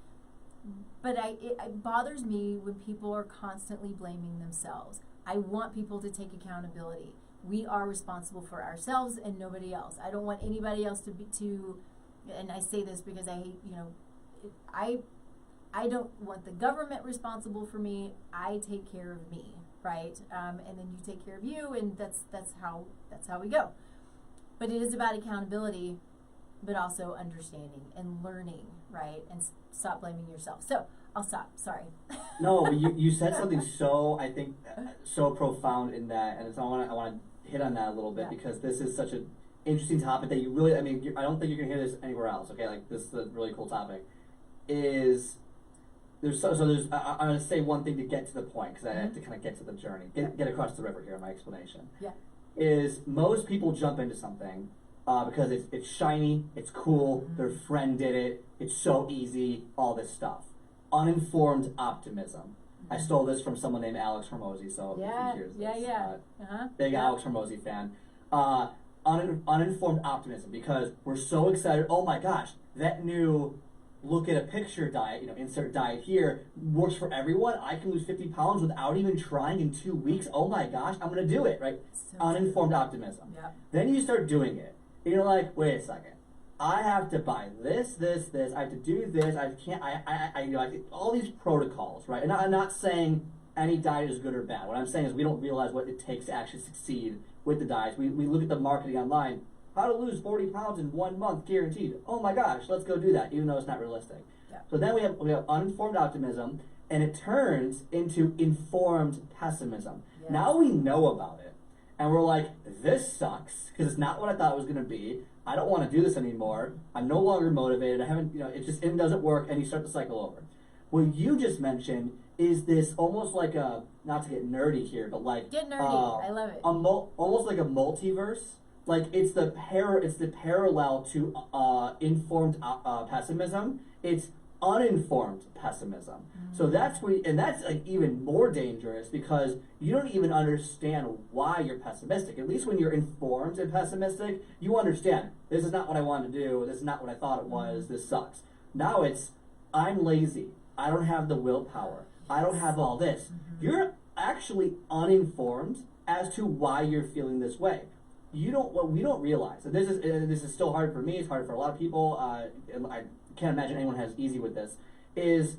but it bothers me when people are constantly blaming themselves. I want people to take accountability. We are responsible for ourselves and nobody else. I don't want anybody else and I say this because I don't want the government responsible for me. I take care of me, right? And then you take care of you, and that's how we go. But it is about accountability, but also understanding and learning, right? And stop blaming yourself. So I'll stop. Sorry. No, but you said something so, I think, so profound in that, and so I want to hit on that a little bit, because this is such an interesting topic that you really, I don't think you're going to hear this anywhere else. Okay, like this is a really cool topic. I'm going to say one thing to get to the point, because I have to kind of get to the journey, get across the river here in my explanation. Yeah. Is most people jump into something because it's shiny, it's cool, their friend did it, it's so easy, all this stuff. Uninformed optimism. I stole this from someone named Alex Hormozy, so if you hear this, big Alex Hormozy fan. Uninformed optimism, because we're so excited, oh my gosh, that new look at a picture diet, insert diet here, works for everyone. I can lose 50 pounds without even trying in 2 weeks. Oh my gosh, I'm going to do it, right? So uninformed optimism. Yep. Then you start doing it. And you're like, wait a second. I have to buy this. I have to do this. I can't, all these protocols, right? And I'm not saying any diet is good or bad. What I'm saying is we don't realize what it takes to actually succeed with the diets. We look at the marketing online. How to lose 40 pounds in 1 month, guaranteed. Oh my gosh, let's go do that, even though it's not realistic. Yeah. So then we have uninformed optimism, and it turns into informed pessimism. Yes. Now we know about it, and we're like, this sucks, because it's not what I thought it was going to be. I don't want to do this anymore. I'm no longer motivated. I haven't, it doesn't work, and you start the cycle over. What you just mentioned is this almost like not to get nerdy here, but like... Get nerdy, I love it. Almost like a multiverse. Like it's the parallel to informed pessimism. It's uninformed pessimism. Mm-hmm. So that's like even more dangerous, because you don't even understand why you're pessimistic. At least when you're informed and pessimistic, you understand this is not what I want to do. This is not what I thought it was. This sucks. Now it's I'm lazy. I don't have the willpower. I don't have all this. Mm-hmm. You're actually uninformed as to why you're feeling this way. What we don't realize, and this is still hard for me, it's hard for a lot of people, I can't imagine anyone has easy with this, is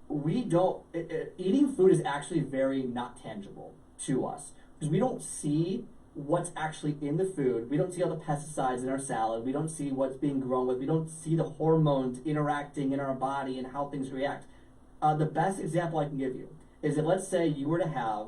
eating food is actually very not tangible to us. because we don't see what's actually in the food. We don't see all the pesticides in our salad. We don't see what's being grown with. We don't see the hormones interacting in our body and how things react. The best example I can give you is that, let's say you were to have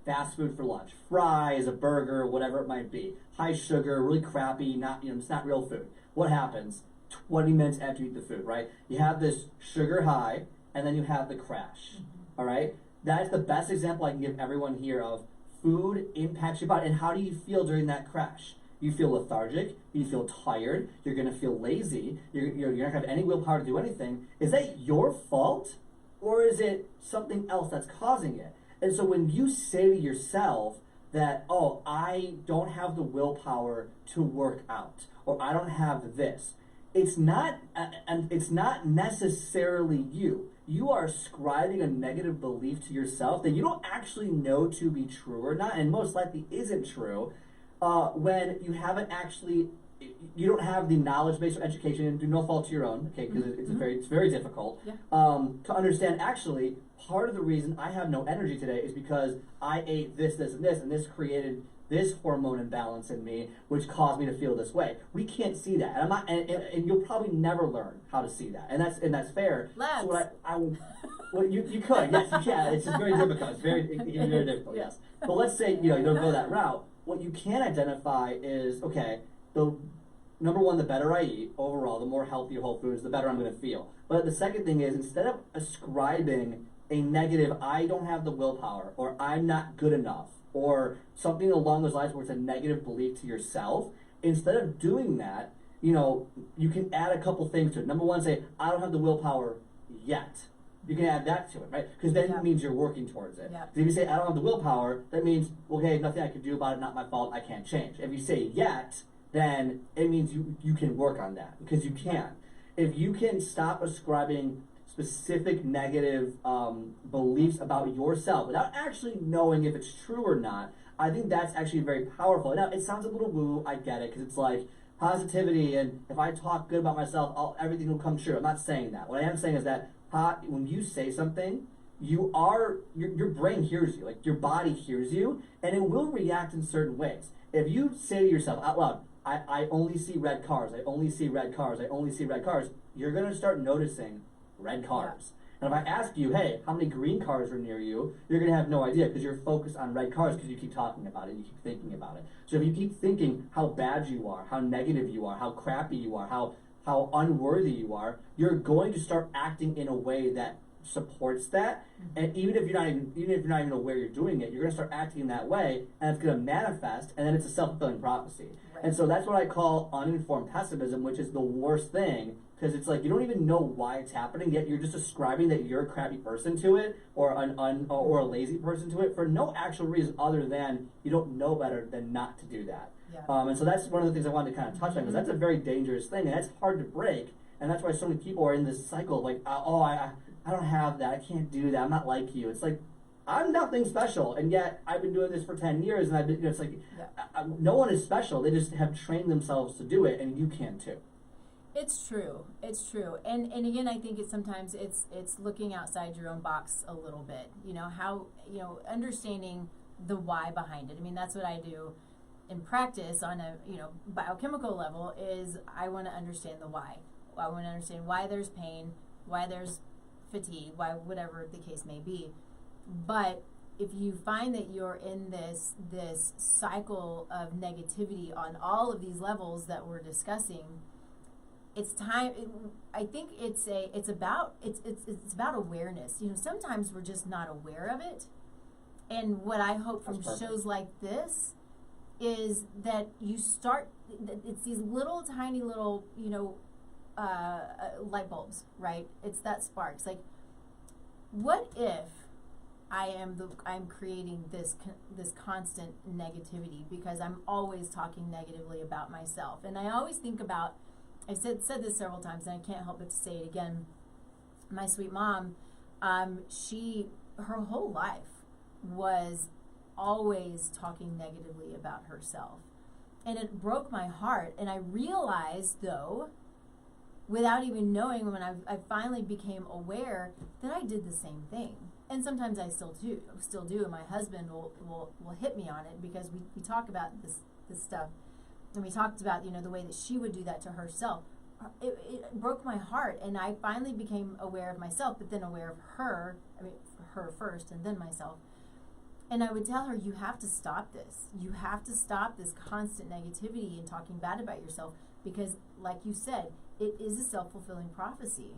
fast food for lunch, fries, a burger, whatever it might be, high sugar, really crappy, not, it's not real food. What happens 20 minutes after you eat the food, right? You have this sugar high, and then you have the crash. All right, that's the best example I can give everyone here of food impacts your body. And how do you feel during that crash? You feel lethargic, you feel tired, you're going to feel lazy, you're not going to have any willpower to do anything. Is that your fault, or is it something else that's causing it? And so when you say to yourself that, oh, I don't have the willpower to work out, or I don't have this, it's not necessarily you. You are ascribing a negative belief to yourself that you don't actually know to be true or not, and most likely isn't true, when you haven't actually, you don't have the knowledge base or education, and through no fault of your own, okay, because it's very difficult, to understand actually part of the reason I have no energy today is because I ate this, and this created this hormone imbalance in me, which caused me to feel this way. We can't see that, and I'm not, and you'll probably never learn how to see that, and that's fair. Labs. So well, you could, yes, you can. It's just very difficult. It can be very difficult, yes. But let's say you don't go that route. What you can identify is, okay, the number one, the better I eat overall, the more healthier whole foods, the better I'm going to feel. But the second thing is, instead of ascribing a negative, I don't have the willpower, or I'm not good enough, or something along those lines where it's a negative belief to yourself, instead of doing that, you can add a couple things to it. Number one, say, I don't have the willpower yet. You can add that to it, right? Because then it means you're working towards it. If you say, I don't have the willpower, that means, okay, nothing I can do about it, not my fault, I can't change. If you say yet, then it means you can work on that, because you can. If you can stop ascribing specific negative beliefs about yourself without actually knowing if it's true or not, I think that's actually very powerful. Now, it sounds a little woo, I get it, because it's like positivity, and if I talk good about myself, everything will come true. I'm not saying that. What I am saying is that when you say something, your brain hears you, like your body hears you, and it will react in certain ways. If you say to yourself out loud, I only see red cars, I only see red cars, I only see red cars, you're going to start noticing red cars. And if I ask you, hey, how many green cars are near you, you're going to have no idea, because you're focused on red cars because you keep talking about it, you keep thinking about it. So if you keep thinking how bad you are, how negative you are, how crappy you are, how unworthy you are, you're going to start acting in a way that supports that. And even if you're not even aware you're doing it, you're going to start acting in that way, and it's going to manifest, and then it's a self-fulfilling prophecy. Right. And so that's what I call uninformed pessimism, which is the worst thing, because it's like you don't even know why it's happening, yet you're just ascribing that you're a crappy person to it, or or a lazy person to it, for no actual reason other than you don't know better than not to do that. And so that's one of the things I wanted to kind of touch on, because that's a very dangerous thing, and that's hard to break, and that's why so many people are in this cycle of like, I don't have that, I can't do that, I'm not like you. It's like, I'm nothing special, and yet I've been doing this for 10 years, and it's like, no one is special, they just have trained themselves to do it, and you can too. It's true. And again, I think sometimes it's looking outside your own box a little bit, understanding the why behind it. I mean, that's what I do in practice on a biochemical level, is I want to understand the why. I want to understand why there's pain, why there's fatigue, why whatever the case may be. But if you find that you're in this cycle of negativity on all of these levels that we're discussing, it's time. I think it's about awareness. Sometimes we're just not aware of it. And what I hope from shows like this is that you start. It's these little tiny little light bulbs, right? It's that spark. It's like, what if I'm creating this constant negativity because I'm always talking negatively about myself? And I always think about, I've said this several times, and I can't help but to say it again. My sweet mom, her whole life was always talking negatively about herself, and it broke my heart. And I realized, though, without even knowing, when I finally became aware, that I did the same thing. and sometimes I still do, and my husband will hit me on it, because we talk about this stuff, and we talked about, you know, the way that she would do that to herself. It broke my heart, and I finally became aware of myself, but then aware of her. I mean, her first, and then myself. And I would tell her, you have to stop this. You have to stop this constant negativity and talking bad about yourself, because, like you said, it is a self-fulfilling prophecy.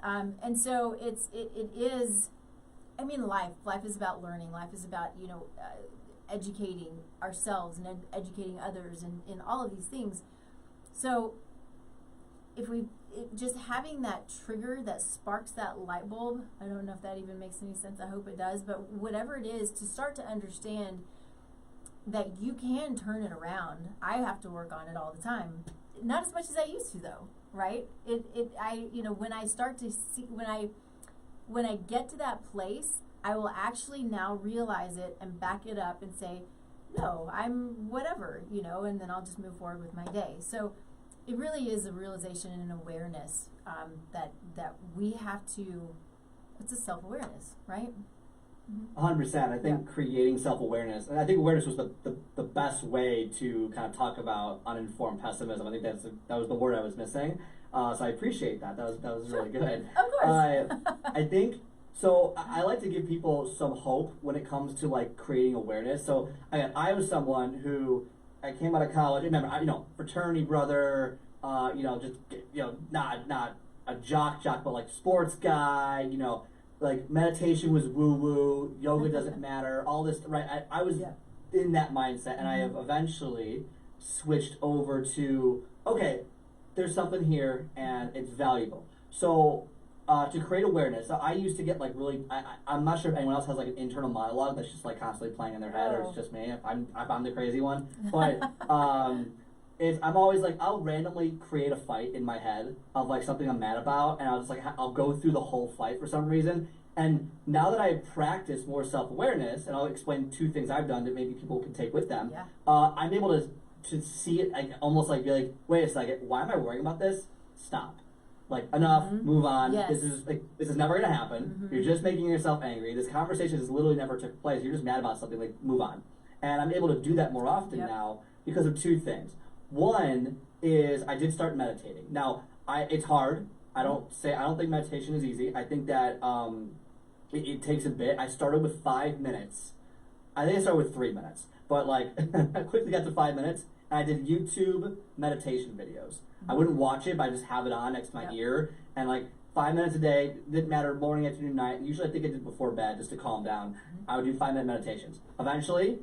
And so it is. I mean, life is about learning. Life is about, you know, educating ourselves and educating others, and in all of these things. So just having that trigger that sparks that light bulb, I don't know if that even makes any sense, I hope it does, but whatever it is, to start to understand that you can turn it around. I have to work on it all the time. Not as much as I used to, though, right? You know, when I start to see, when I get to that place, I will actually now realize it and back it up and say, no, I'm whatever, you know, and then I'll just move forward with my day. So it really is a realization and an awareness that we have to. It's a self-awareness, right? 100%. I think creating self-awareness, and I think awareness was the best way to kind of talk about uninformed pessimism. I think that was the word I was missing. So I appreciate that. That was really good. Of course. I think so. I like to give people some hope when it comes to like creating awareness. So I was someone who. I came out of college. Remember, fraternity brother. Not a jock, but like sports guy. You know, like meditation was woo woo. Yoga doesn't matter. All this, right? I was in that mindset, and I have eventually switched over to okay. There's something here, and it's valuable. So. To create awareness, so I used to get like really. I'm not sure if anyone else has like an internal monologue that's just like constantly playing in their head, or it's just me. If I'm the crazy one, but I'm always like I'll randomly create a fight in my head of like something I'm mad about, and I'll go through the whole fight for some reason. And now that I've practiced more self-awareness, and I'll explain 2 things I've done that maybe people can take with them. I'm able to see it like almost like be like, wait a second, why am I worrying about this? Stop. Like, enough, move on. Yes. This is never gonna happen. You're just making yourself angry. This conversation has literally never took place. You're just mad about something. Like, move on. And I'm able to do that more often now because of 2 things. One is I did start meditating. Now, it's hard. I don't think meditation is easy. I think that it takes a bit. I started with 5 minutes. I think I started with 3 minutes, but like I quickly got to 5 minutes. And I did YouTube meditation videos. I wouldn't watch it, but I just have it on next to my ear. And like 5 minutes a day, didn't matter, morning, afternoon, night. Usually I think I did before bed just to calm down. I would do 5-minute meditations. Eventually,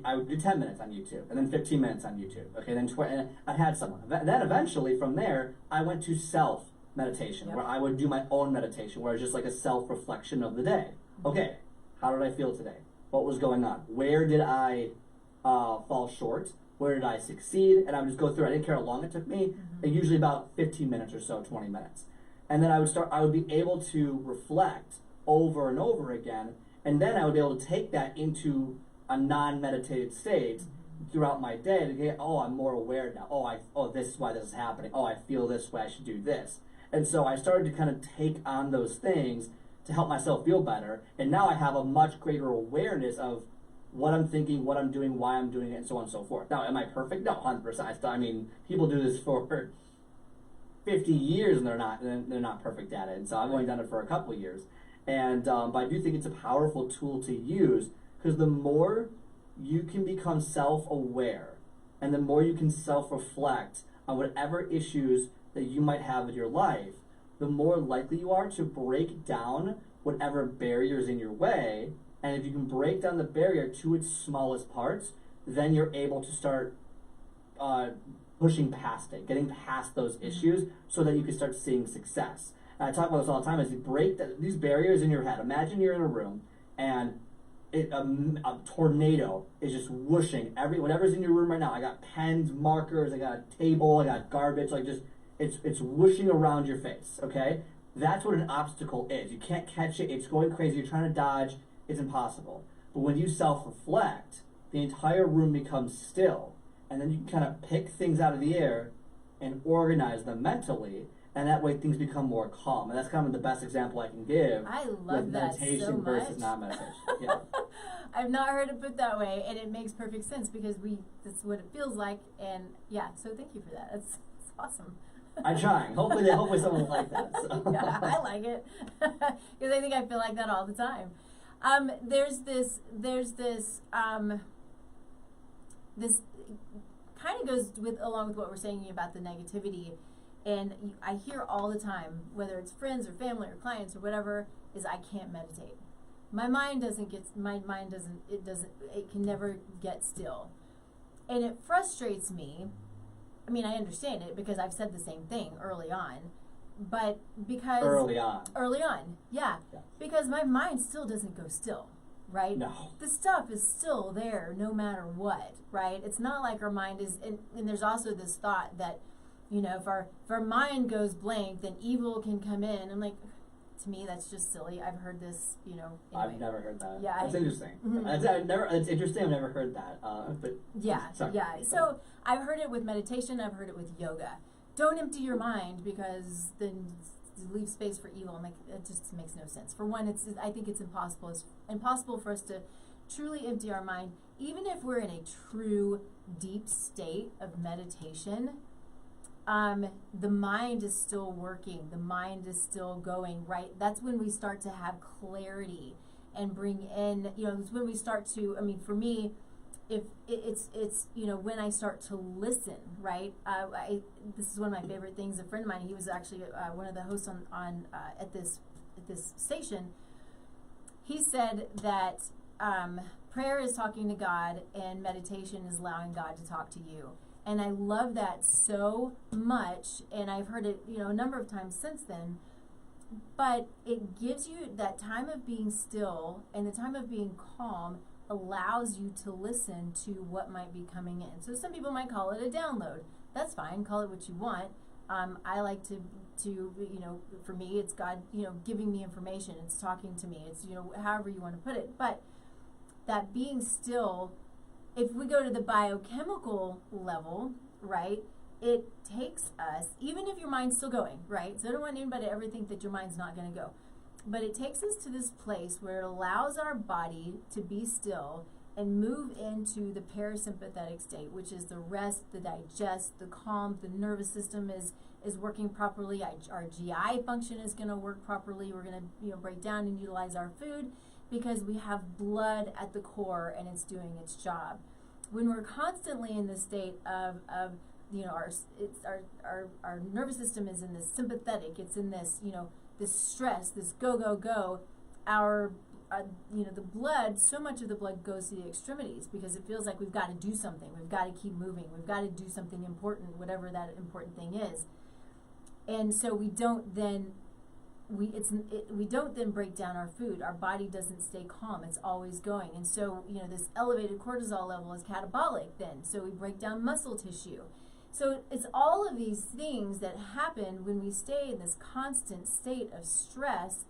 I would do 10 minutes on YouTube, and then 15 minutes on YouTube. Okay, then and I had someone. Then eventually, from there, I went to self-meditation, where I would do my own meditation, where it's just like a self-reflection of the day. Okay, how did I feel today? What was going on? Where did I fall short? Where did I succeed? And I would just go through. I didn't care how long it took me. Usually about 15 minutes or so, 20 minutes. And then I would be able to reflect over and over again. And then I would be able to take that into a non-meditated state throughout my day to get, I'm more aware now. This is why this is happening. I feel this way. I should do this. And so I started to kind of take on those things to help myself feel better. And now I have a much greater awareness of what I'm thinking, what I'm doing, why I'm doing it, and so on and so forth. Now, am I perfect? No, 100%. I mean, people do this for 50 years and they're not perfect at it. And so I've only done it for a couple of years. And but I do think it's a powerful tool to use, because the more you can become self-aware and the more you can self-reflect on whatever issues that you might have in your life, the more likely you are to break down whatever barriers in your way. And if you can break down the barrier to its smallest parts, then you're able to start pushing past it, getting past those issues so that you can start seeing success. And I talk about this all the time, as you break these barriers in your head. Imagine you're in a room and a tornado is just whooshing whatever's in your room right now. I got pens, markers, I got a table, I got garbage, it's whooshing around your face, okay? That's what an obstacle is. You can't catch it, it's going crazy, you're trying to dodge. It's impossible. But when you self-reflect, the entire room becomes still. And then you can kind of pick things out of the air and organize them mentally. and that way things become more calm. And that's kind of the best example I can give. I love with that meditation so versus much. non-meditation. Yeah. I've not heard it put that way, and it makes perfect sense because that's what it feels like, and yeah, so thank you for that. That's awesome. I'm trying. Hopefully someone will like that. So. Yeah, I like it because I think I feel like that all the time. There's this kind of goes along with what we're saying about the negativity, and I hear all the time, whether it's friends or family or clients or whatever, is I can't meditate. My mind doesn't, it can never get still. And it frustrates me. I mean, I understand it because I've said the same thing early on, but because... Early on, yeah. Because my mind still doesn't go still, right? No. The stuff is still there no matter what, right? It's not like our mind is, and there's also this thought that, if our mind goes blank, then evil can come in. I'm like, to me, that's just silly. I've heard this, anyway. I've never heard that. Yeah, that's interesting. Mm-hmm. It's interesting. I've never heard that. But yeah, sorry. yeah. So I've heard it with meditation. I've heard it with yoga. Don't empty your mind because then you leave space for evil. I'm like, it just makes no sense. For one, I think it's impossible. It's impossible for us to truly empty our mind, even if we're in a true deep state of meditation. The mind is still working. The mind is still going, right? That's when we start to have clarity and bring in, it's when we start to, for me, if it's when I start to listen, right? This is one of my favorite things. A friend of mine, he was actually one of the hosts on at this station. He said that prayer is talking to God and meditation is allowing God to talk to you. And I love that so much, and I've heard it, a number of times since then. But it gives you that time of being still, and the time of being calm allows you to listen to what might be coming in. So some people might call it a download. That's fine. Call it what you want. I like to for me, it's God, giving me information. It's talking to me. It's, however you want to put it. But that being still, if we go to the biochemical level, right, it takes us, even if your mind's still going, right? So I don't want anybody to ever think that your mind's not going to go. But it takes us to this place where it allows our body to be still and move into the parasympathetic state, which is the rest, the digest, the calm, the nervous system is working properly. Our GI function is going to work properly. We're going to break down and utilize our food because we have blood at the core and it's doing its job. When we're constantly in the state of our nervous system is in this sympathetic, it's in this, this stress, this go, our the blood, so much of the blood goes to the extremities because it feels like we've got to do something. We've got to keep moving. We've got to do something important, whatever that important thing is. And so we don't then break down our food. Our body doesn't stay calm. It's always going. And so, this elevated cortisol level is catabolic then. So we break down muscle tissue. So it's all of these things that happen when we stay in this constant state of stress,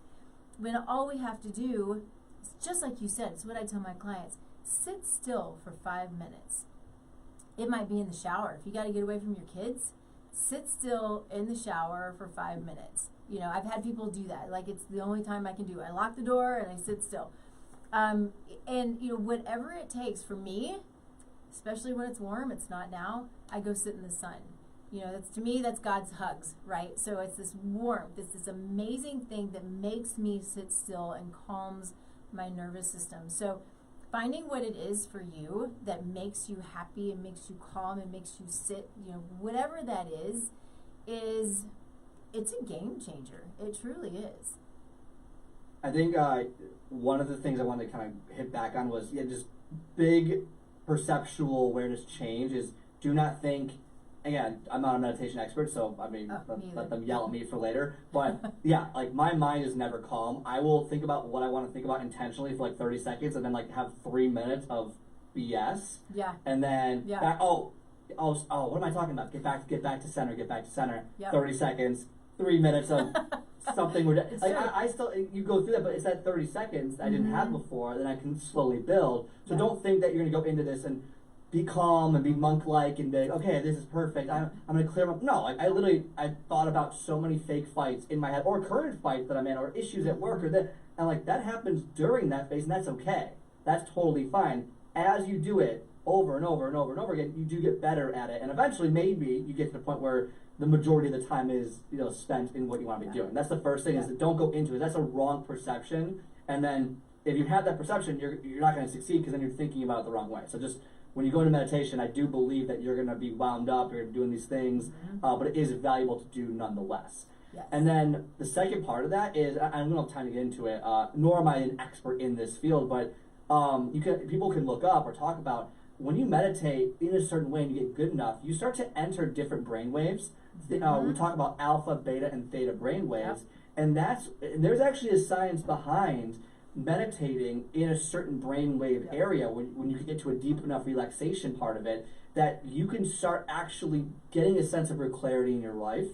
when all we have to do is, just like you said, it's what I tell my clients, sit still for 5 minutes. It might be in the shower. If you got to get away from your kids, sit still in the shower for 5 minutes. I've had people do that. Like, it's the only time I can do it. I lock the door and I sit still. And, whatever it takes for me, especially when it's warm, it's not now, I go sit in the sun. To me, that's God's hugs, right? So it's this warmth, it's this amazing thing that makes me sit still and calms my nervous system. So finding what it is for you that makes you happy and makes you calm and makes you sit, whatever that is, it's a game changer. It truly is. I think one of the things I wanted to kind of hit back on was just big perceptual awareness change is do not think, again, I'm not a meditation expert, so let them yell at me for later. But yeah, like my mind is never calm. I will think about what I want to think about intentionally for like 30 seconds and then like have 3 minutes of BS. Yeah. And then what am I talking about? Get back to center. Yep. 30 seconds, 3 minutes of something. I still, you go through that, but it's that 30 seconds I didn't have before, then I can slowly build. So don't think that you're going to go into this and be calm and be monk-like and be like, okay, this is perfect. I'm going to clear them up. No, I thought about so many fake fights in my head, or current fights that I'm in, or issues at work, or that, and like that happens during that phase, and that's okay. That's totally fine. As you do it over and over and over and over again, you do get better at it, and eventually maybe you get to the point where the majority of the time is spent in what you want to be doing. That's the first thing is that don't go into it. That's a wrong perception, and then if you have that perception, you're not going to succeed because then you're thinking about it the wrong way. So just when you go into meditation, I do believe that you're going to be wound up, you're doing these things, but it is valuable to do nonetheless. Yes. And then the second part of that is, I don't have time to get into it, nor am I an expert in this field, but people can look up or talk about when you meditate in a certain way and you get good enough, you start to enter different brain waves. We talk about alpha, beta, and theta brain waves, and there's actually a science behind meditating in a certain brainwave area when you can get to a deep enough relaxation part of it that you can start actually getting a sense of your clarity in your life,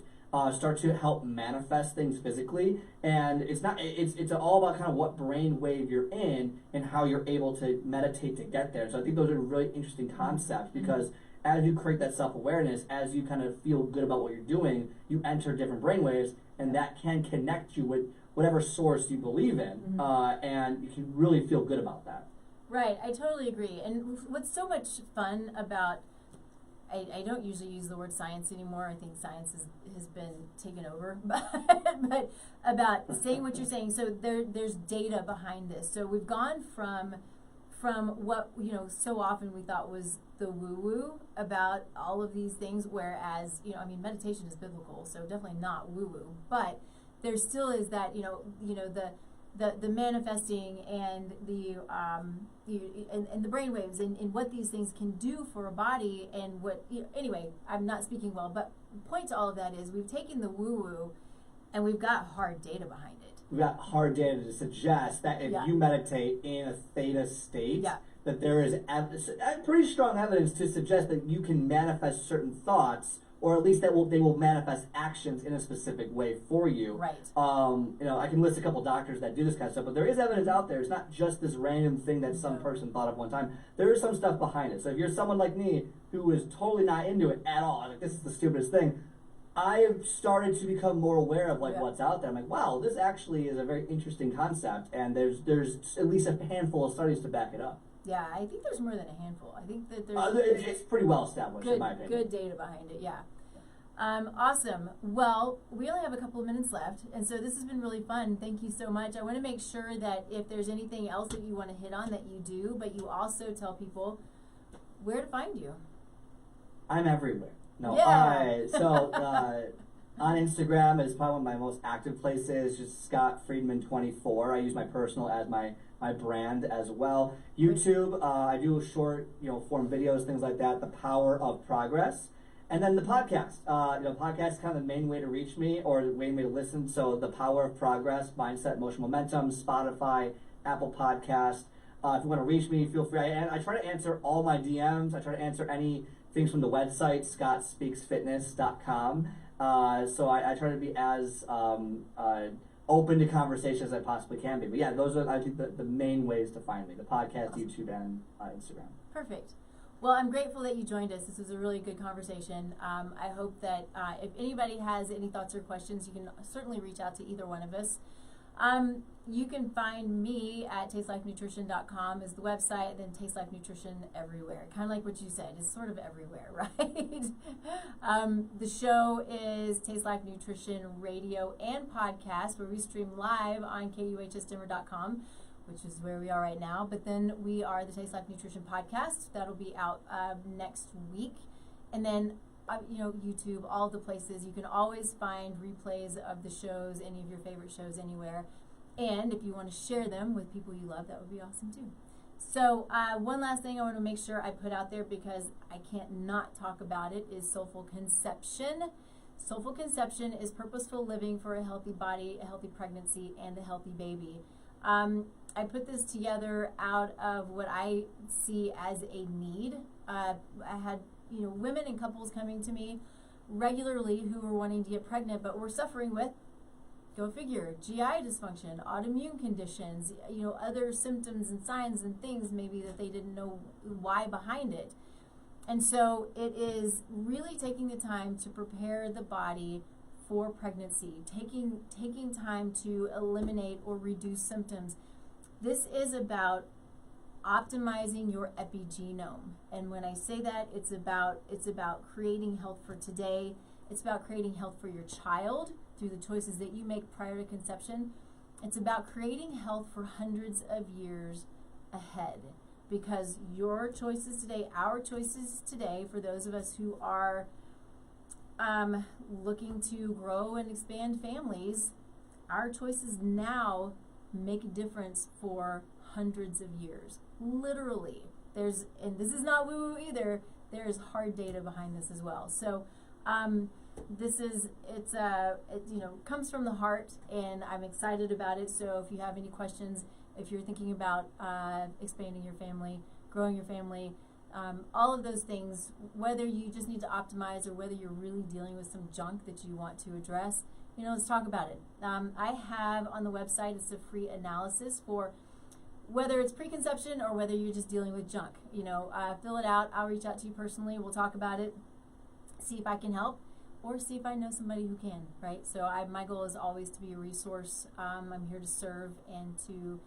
start to help manifest things physically, and it's all about kind of what brainwave you're in and how you're able to meditate to get there. So I think those are really interesting concepts because as you create that self-awareness, as you kind of feel good about what you're doing, you enter different brainwaves, and that can connect you with whatever source you believe in, and you can really feel good about that. Right, I totally agree. And what's so much fun about, I don't usually use the word science anymore. I think science has been taken over, but about saying what you're saying. So there's data behind this. So we've gone from what so often we thought was the woo-woo about all of these things, whereas meditation is biblical, so definitely not woo-woo, but there still is that the manifesting and the and the brainwaves and what these things can do for a body and what anyway, I'm not speaking well, but the point to all of that is we've taken the woo-woo and we've got hard data behind it. We've got hard data to suggest that if you meditate in a theta state, that there is pretty strong evidence to suggest that you can manifest certain thoughts, or at least they will manifest actions in a specific way for you. Right. I can list a couple doctors that do this kind of stuff, but there is evidence out there. It's not just this random thing that some person thought of one time. There is some stuff behind it. So if you're someone like me who is totally not into it at all, like this is the stupidest thing, I've started to become more aware of what's out there. I'm like, wow, this actually is a very interesting concept, and there's at least a handful of studies to back it up. Yeah, I think there's more than a handful. I think that there's it's pretty well established in my opinion. Good data behind it, yeah. Awesome. Well, we only have a couple of minutes left, and so this has been really fun. Thank you so much. I want to make sure that if there's anything else that you want to hit on, that you do, but you also tell people where to find you. I'm everywhere. No, on Instagram is probably one of my most active places, just Scott Friedman 24. I use my personal as my brand as well. YouTube, I do short, form videos, things like that. The Power of Progress. And then the podcast. Podcast is kind of the main way to reach me or the main way to listen. So The Power of Progress, Mindset, Emotional Momentum, Spotify, Apple Podcast. If you want to reach me, feel free. I try to answer all my DMs. I try to answer any things from the website, scottspeaksfitness.com. So I try to be as open to conversation as I possibly can be. But yeah, those are, I think, the main ways to find me. The podcast, awesome. YouTube, and Instagram. Perfect. Well, I'm grateful that you joined us. This was a really good conversation. I hope that if anybody has any thoughts or questions, you can certainly reach out to either one of us. You can find me at tastelifenutrition.com is the website, and then Taste Life Nutrition everywhere. Kind of like what you said, it's sort of everywhere, right? The show is Taste Life Nutrition Radio and Podcast, where we stream live on kuhsdenver.com, which is where we are right now. But then we are the Taste Life Nutrition Podcast. That'll be out next week. And then YouTube, all the places. You can always find replays of the shows, any of your favorite shows, anywhere. And if you want to share them with people you love, that would be awesome too. So one last thing I want to make sure I put out there, because I can't not talk about it, is Soulful Conception. Soulful Conception is purposeful living for a healthy body, a healthy pregnancy, and a healthy baby. I put this together out of what I see as a need. I had women and couples coming to me regularly who were wanting to get pregnant but were suffering with, go figure, GI dysfunction, autoimmune conditions, other symptoms and signs and things maybe that they didn't know why behind it. And so it is really taking the time to prepare the body for pregnancy, taking time to eliminate or reduce symptoms. This is about optimizing your epigenome. And when I say that, it's about creating health for today. It's about creating health for your child through the choices that you make prior to conception. It's about creating health for hundreds of years ahead. Because your choices today, our choices today, for those of us who are looking to grow and expand families, our choices now make a difference for hundreds of years. Literally. And this is not woo-woo either, there's hard data behind this as well. So it comes from the heart, and I'm excited about it. So if you have any questions, if you're thinking about expanding your family, growing your family, all of those things, whether you just need to optimize or whether you're really dealing with some junk that you want to address, let's talk about it. I have on the website, it's a free analysis for whether it's preconception or whether you're just dealing with junk. Fill it out. I'll reach out to you personally. We'll talk about it, see if I can help, or see if I know somebody who can, right? So my goal is always to be a resource. I'm here to serve and to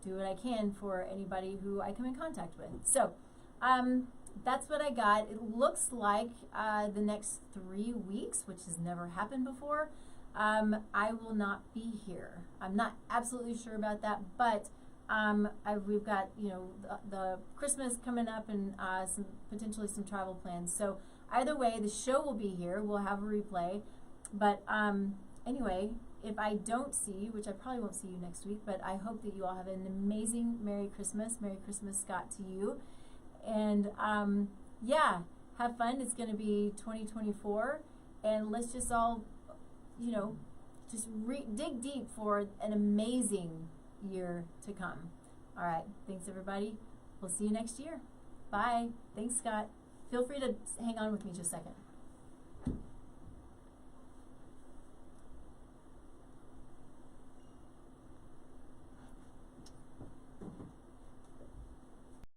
do what I can for anybody who I come in contact with. So that's what I got. It looks like the next 3 weeks, which has never happened before, I will not be here. I'm not absolutely sure about that, but we've got the Christmas coming up and potentially some travel plans. So either way, the show will be here. We'll have a replay. But anyway, if I don't see you, which I probably won't see you next week, but I hope that you all have an amazing Merry Christmas. Merry Christmas, Scott, to you. And have fun. It's going to be 2024, and let's just all, dig deep for an amazing year to come. All right. Thanks, everybody. We'll see you next year. Bye. Thanks, Scott. Feel free to hang on with me just a second.